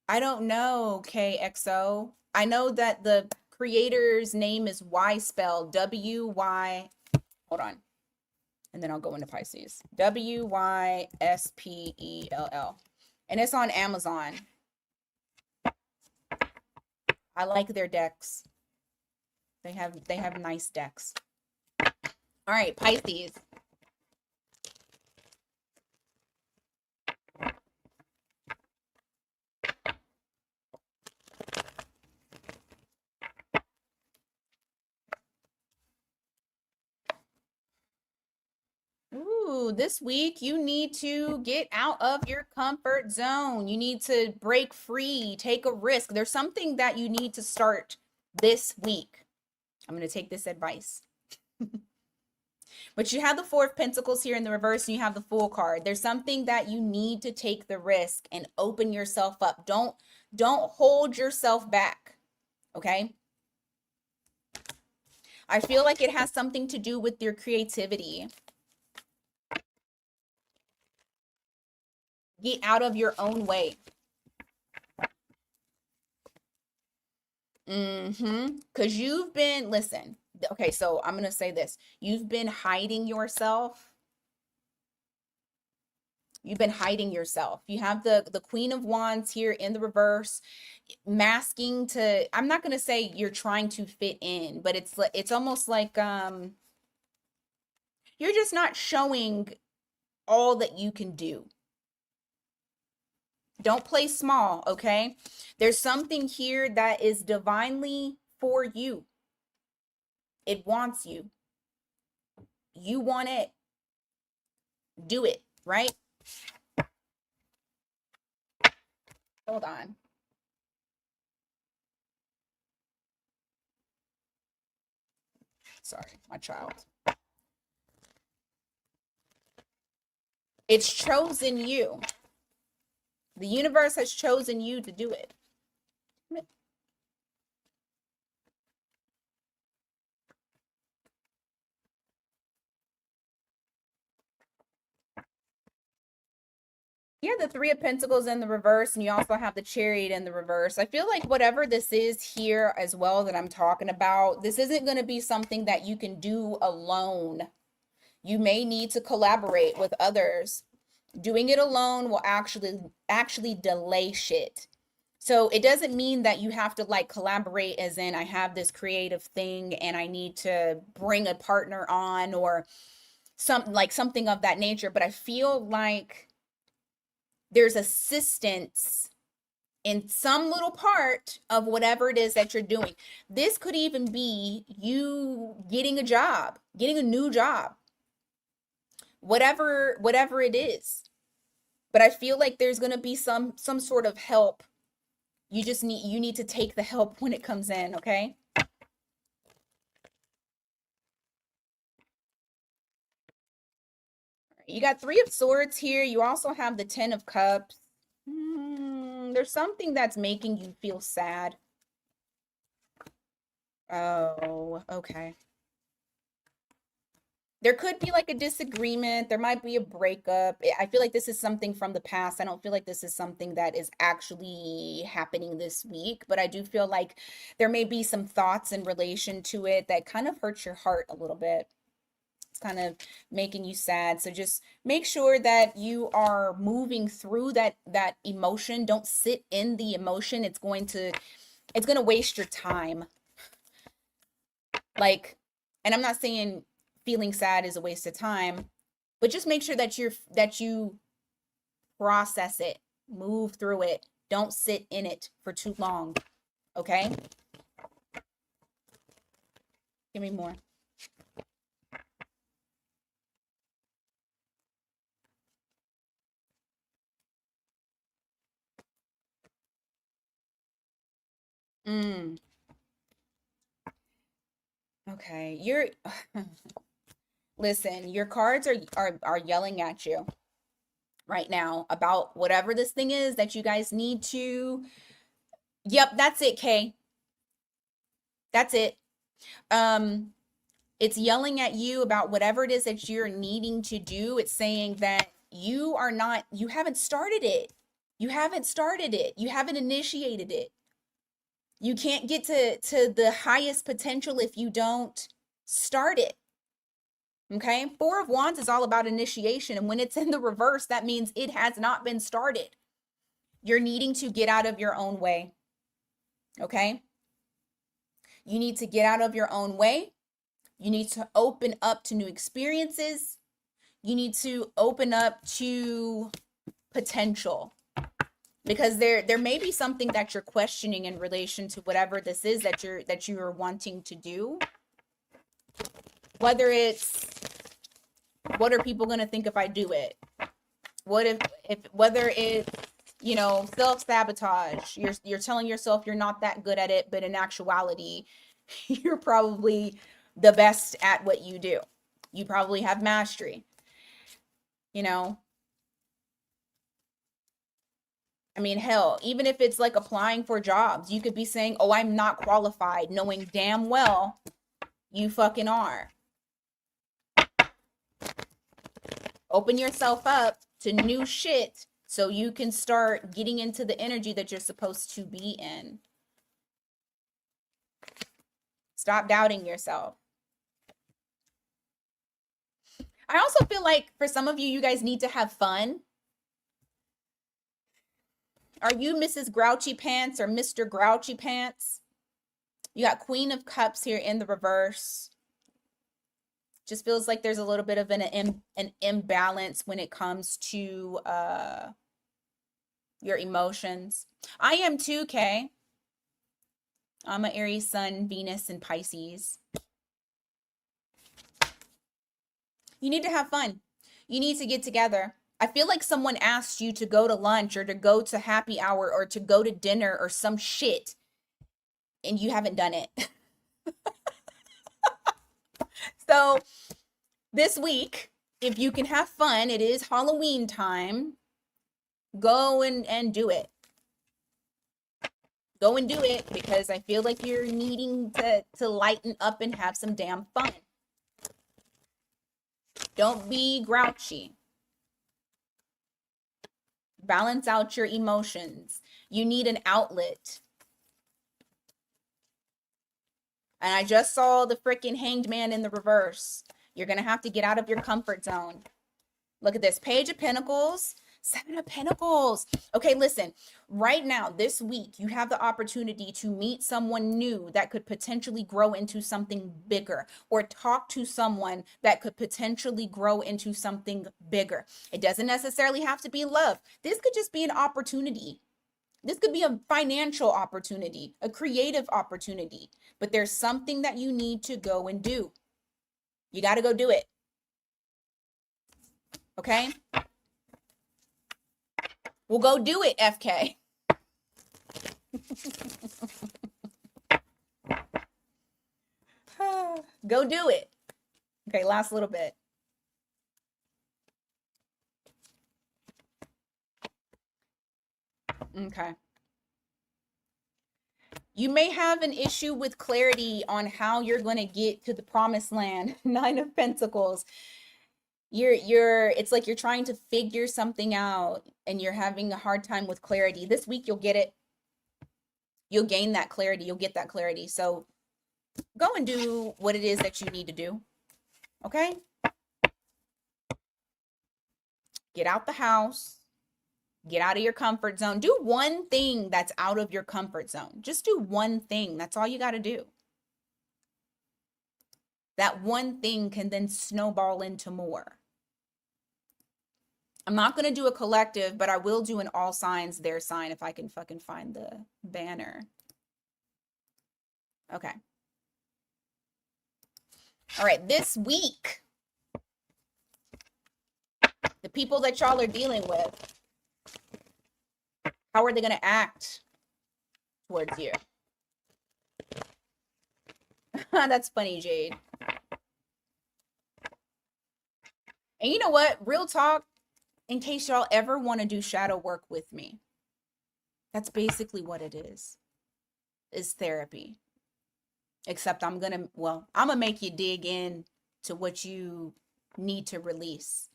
I don't know, KXO. I know that the creator's name is Y spelled W-Y. Hold on. And then I'll go into Pisces. W-Y-S-P-E-L-L. And it's on Amazon. I like their decks. They have nice decks. All right, Pisces. Ooh, this week you need to get out of your comfort zone. You need to break free, take a risk. There's something that you need to start this week. I'm going to take this advice. But you have the Four of Pentacles here in the reverse, and you have the Fool card. There's something that you need to take the risk and open yourself up. Don't hold yourself back. Okay? I feel like it has something to do with your creativity. Get out of your own way. Because you've been, listen, okay, so I'm going to say this. You've been hiding yourself. You've been hiding yourself. You have the Queen of Wands here in the reverse, masking to, I'm not going to say you're trying to fit in, but it's almost like you're just not showing all that you can do. Don't play small, okay? There's something here that is divinely for you. It wants you. You want it. Do it, right? Hold on. Sorry, my child. It's chosen you. The universe has chosen you to do it. Yeah, the Three of Pentacles in the reverse, and you also have the Chariot in the reverse. I feel like whatever this is here as well that I'm talking about, this isn't going to be something that you can do alone. You may need to collaborate with others. Doing it alone will actually delay shit. So it doesn't mean that you have to like collaborate as in I have this creative thing and I need to bring a partner on or something of that nature, but I feel like there's assistance in some little part of whatever it is that you're doing. This could even be you getting a job, getting a new job, whatever it is. But I feel like there's going to be some sort of help. You need to take the help when it comes in, okay? You got Three of Swords here. You also have the Ten of Cups. There's something that's making you feel sad. Oh, okay. There could be like a disagreement. There might be a breakup. I feel like this is something from the past. I don't feel like this is something that is actually happening this week, but I do feel like there may be some thoughts in relation to it that kind of hurt your heart a little bit. It's kind of making you sad. So just make sure that you are moving through that emotion. Don't sit in the emotion. It's going to waste your time. Like, and I'm not saying feeling sad is a waste of time, but just make sure that you process it, move through it. Don't sit in it for too long. Okay? Give me more. Okay. You're listen, your cards are yelling at you right now about whatever this thing is that you guys need to. Yep, that's it, Kay. That's it. It's yelling at you about whatever it is that you're needing to do. It's saying that you haven't started it. You haven't started it. You haven't initiated it. You can't get to the highest potential if you don't start it. Okay? Four of Wands is all about initiation. And when it's in the reverse, that means it has not been started. You're needing to get out of your own way. Okay? You need to get out of your own way. You need to open up to new experiences. You need to open up to potential. Because there may be something that you're questioning in relation to whatever this is that you're wanting to do. Whether it's what are people going to think if I do it? What if whether it's, you know, self-sabotage. You're telling yourself you're not that good at it, but in actuality, you're probably the best at what you do. You probably have mastery. You know, I mean, hell, even if it's like applying for jobs, you could be saying, "Oh, I'm not qualified," knowing damn well you fucking are. Open yourself up to new shit so you can start getting into the energy that you're supposed to be in. Stop doubting yourself. I also feel like for some of you, you guys need to have fun. Are you Mrs. Grouchy Pants or Mr. Grouchy Pants? You got Queen of Cups here in the reverse. Just feels like there's a little bit of an imbalance when it comes to your emotions. I am too, Kay. I'm an Aries, Sun, Venus, and Pisces. You need to have fun. You need to get together. I feel like someone asked you to go to lunch or to go to happy hour or to go to dinner or some shit, and you haven't done it. So this week, if you can have fun, it is Halloween time. Go and do it. Go and do it because I feel like you're needing to lighten up and have some damn fun. Don't be grouchy. Balance out your emotions. You need an outlet. And I just saw the freaking Hanged Man in the reverse. You're going to have to get out of your comfort zone. Look at this. Page of Pentacles, Seven of Pentacles. Okay, listen. Right now, this week, you have the opportunity to meet someone new that could potentially grow into something bigger, or talk to someone that could potentially grow into something bigger. It doesn't necessarily have to be love. This could just be an opportunity. This could be a financial opportunity, a creative opportunity, but there's something that you need to go and do. You got to go do it. Okay? Well, go do it, FK. Go do it. Okay, last little bit. Okay. You may have an issue with clarity on how you're going to get to the promised land. Nine of Pentacles. It's like you're trying to figure something out and you're having a hard time with clarity. This week you'll get it. You'll gain that clarity. You'll get that clarity. So go and do what it is that you need to do. Okay? Get out the house. Get out of your comfort zone. Do one thing that's out of your comfort zone. Just do one thing. That's all you got to do. That one thing can then snowball into more. I'm not going to do a collective, but I will do an all signs, their sign, if I can fucking find the banner. Okay. All right. This week, the people that y'all are dealing with, how are they going to act towards you? That's funny, Jade. And you know what? Real talk, in case y'all ever want to do shadow work with me, that's basically what it is therapy. Except I'm going to make you dig in to what you need to release.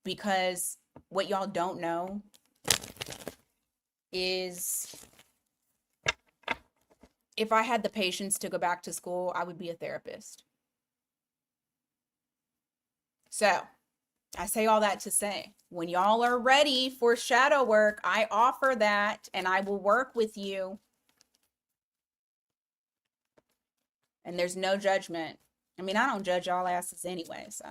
Because what y'all don't know is, if I had the patience to go back to school, I would be a therapist. So I say all that to say, when y'all are ready for shadow work, I offer that and I will work with you. And there's no judgment. I mean, I don't judge y'all asses anyway, so.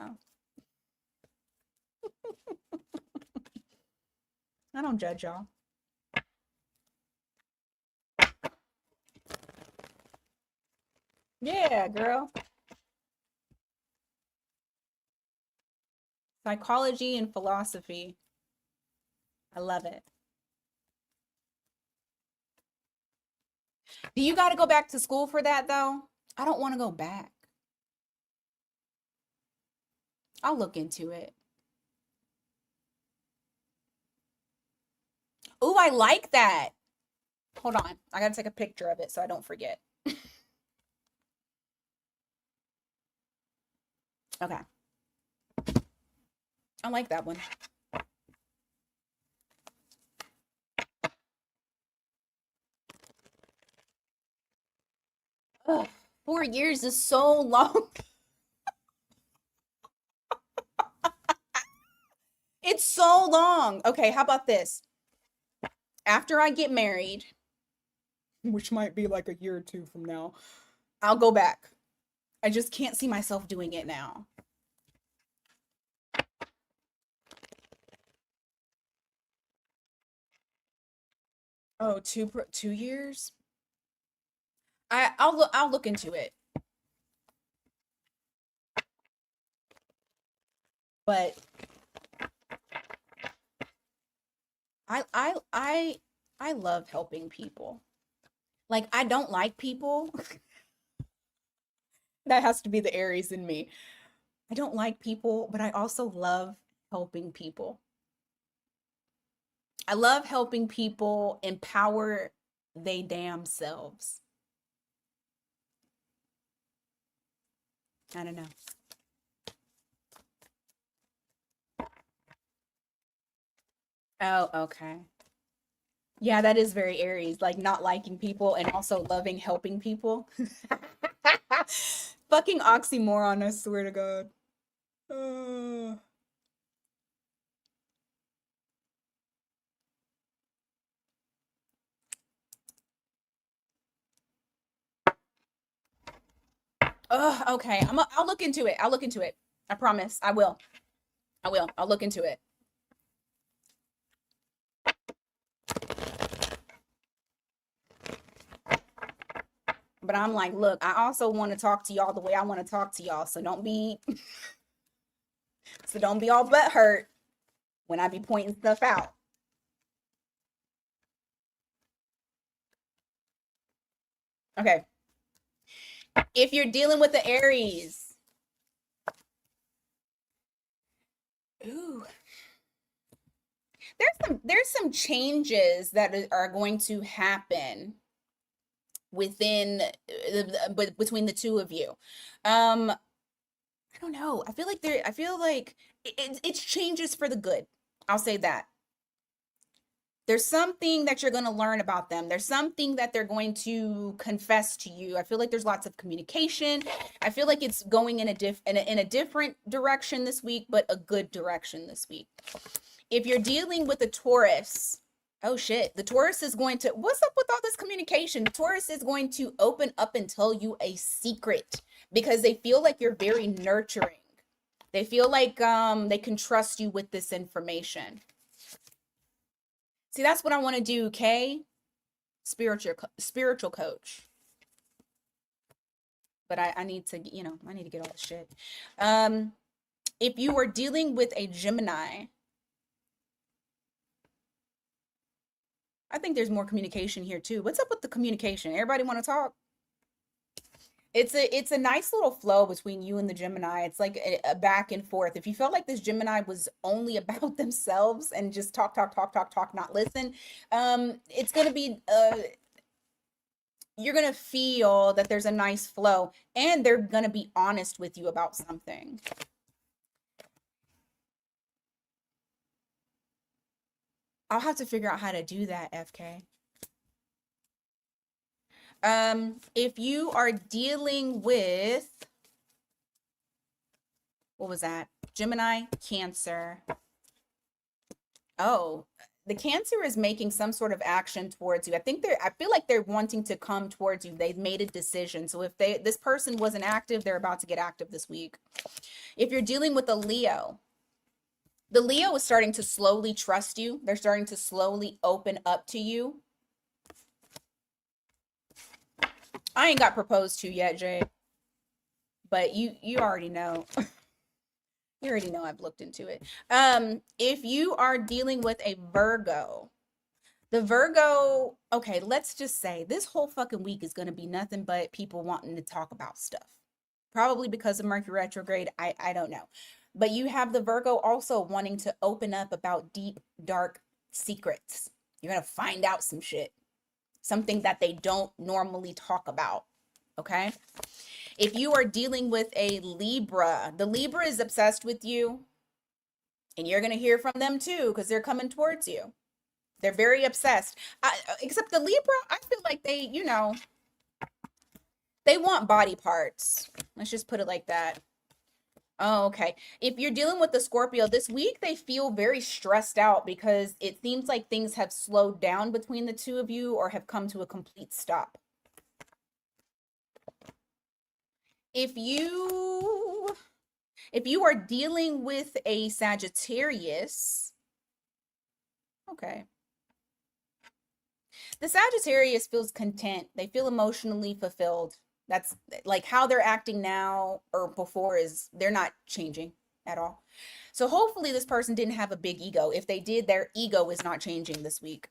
I don't judge y'all. Yeah, girl. Psychology and philosophy. I love it. Do you got to go back to school for that, though? I don't want to go back. I'll look into it. Ooh, I like that. Hold on. I got to take a picture of it so I don't forget. Okay. I like that one. Ugh, 4 years is so long. It's so long. Okay, how about this? After I get married, which might be like a year or two from now, I'll go back. I just can't see myself doing it now. Oh, 2 years? I'll look into it. But I love helping people. Like, I don't like people. That has to be the Aries in me. I don't like people, but I also love helping people. I love helping people empower they damn selves. I don't know. Oh, okay. Yeah, that is very Aries, like not liking people and also loving helping people. Fucking oxymoron, I swear to God. Uh, okay. I'll look into it. I'll look into it. I promise. I will. I will. I'll look into it. But I'm like, look, I also want to talk to y'all the way I want to talk to y'all. So don't be all butt hurt when I be pointing stuff out. Okay. If you're dealing with the Aries, ooh, there's some changes that are going to happen within but between the two of you. I don't know. I feel like it's changes for the good. I'll say that. There's something that you're going to learn about them. There's something that they're going to confess to you. I feel like there's lots of communication. I feel like it's going in a different direction this week, but a good direction this week. If you're dealing with a Taurus, oh shit, the Taurus is going to, what's up with all this communication? The Taurus is going to open up and tell you a secret because they feel like you're very nurturing. They feel like they can trust you with this information. See, that's what I want to do, Kay. Spiritual coach. But I need to, I need to get all the shit. If you are dealing with a Gemini, I think there's more communication here too. What's up with the communication? Everybody want to talk? It's a nice little flow between you and the Gemini. It's like a back and forth. If you felt like this Gemini was only about themselves and just talk, talk, talk, talk, talk, not listen, it's gonna be you're gonna feel that there's a nice flow, and they're gonna be honest with you about something. I'll have to figure out how to do that, FK. If you are dealing with, what was that? Gemini, Cancer. Oh, the Cancer is making some sort of action towards you. I feel like they're wanting to come towards you. They've made a decision. So if this person wasn't active, they're about to get active this week. If you're dealing with a Leo, the Leo is starting to slowly trust you. They're starting to slowly open up to you. I ain't got proposed to yet, Jay, but you already know. You already know I've looked into it. If you are dealing with a Virgo, the Virgo, okay, let's just say this whole fucking week is going to be nothing but people wanting to talk about stuff. Probably because of Mercury retrograde. I don't know. But you have the Virgo also wanting to open up about deep, dark secrets. You're going to find out some shit, something that they don't normally talk about. Okay. If you are dealing with a Libra, the Libra is obsessed with you, and you're going to hear from them too because they're coming towards you. They're very obsessed. Except the Libra, I feel like they want body parts. Let's just put it like that. Oh, okay. If you're dealing with the Scorpio this week, they feel very stressed out because it seems like things have slowed down between the two of you or have come to a complete stop. If you are dealing with a Sagittarius, okay. The Sagittarius feels content. They feel emotionally fulfilled. That's like how they're acting now or before is they're not changing at all. So hopefully this person didn't have a big ego. If they did, their ego is not changing this week.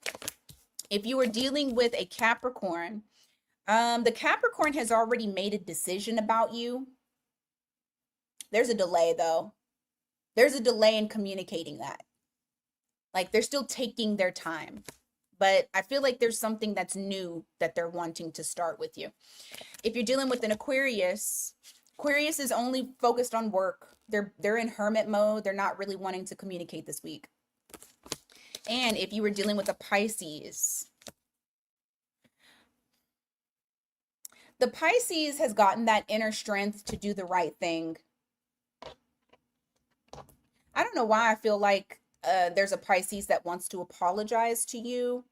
If you are dealing with a Capricorn, the Capricorn has already made a decision about you. There's a delay though. There's a delay in communicating that. Like they're still taking their time. But I feel like there's something that's new that they're wanting to start with you. If you're dealing with an Aquarius, Aquarius is only focused on work. They're in hermit mode. They're not really wanting to communicate this week. And if you were dealing with a Pisces, the Pisces has gotten that inner strength to do the right thing. I don't know why I feel like there's a Pisces that wants to apologize to you.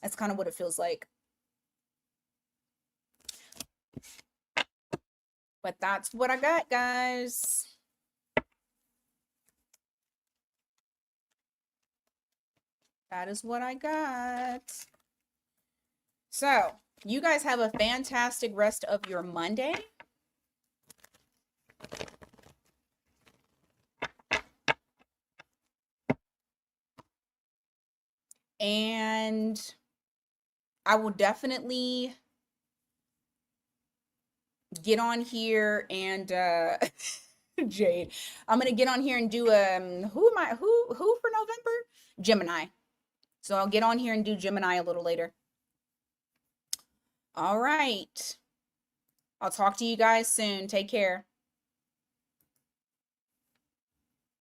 That's kind of what it feels like. But that's what I got, guys. That is what I got. So, you guys have a fantastic rest of your Monday. And I will definitely get on here and Jade, I'm gonna get on here and do who for November? Gemini. So I'll get on here and do Gemini a little later. All right. I'll talk to you guys soon. Take care.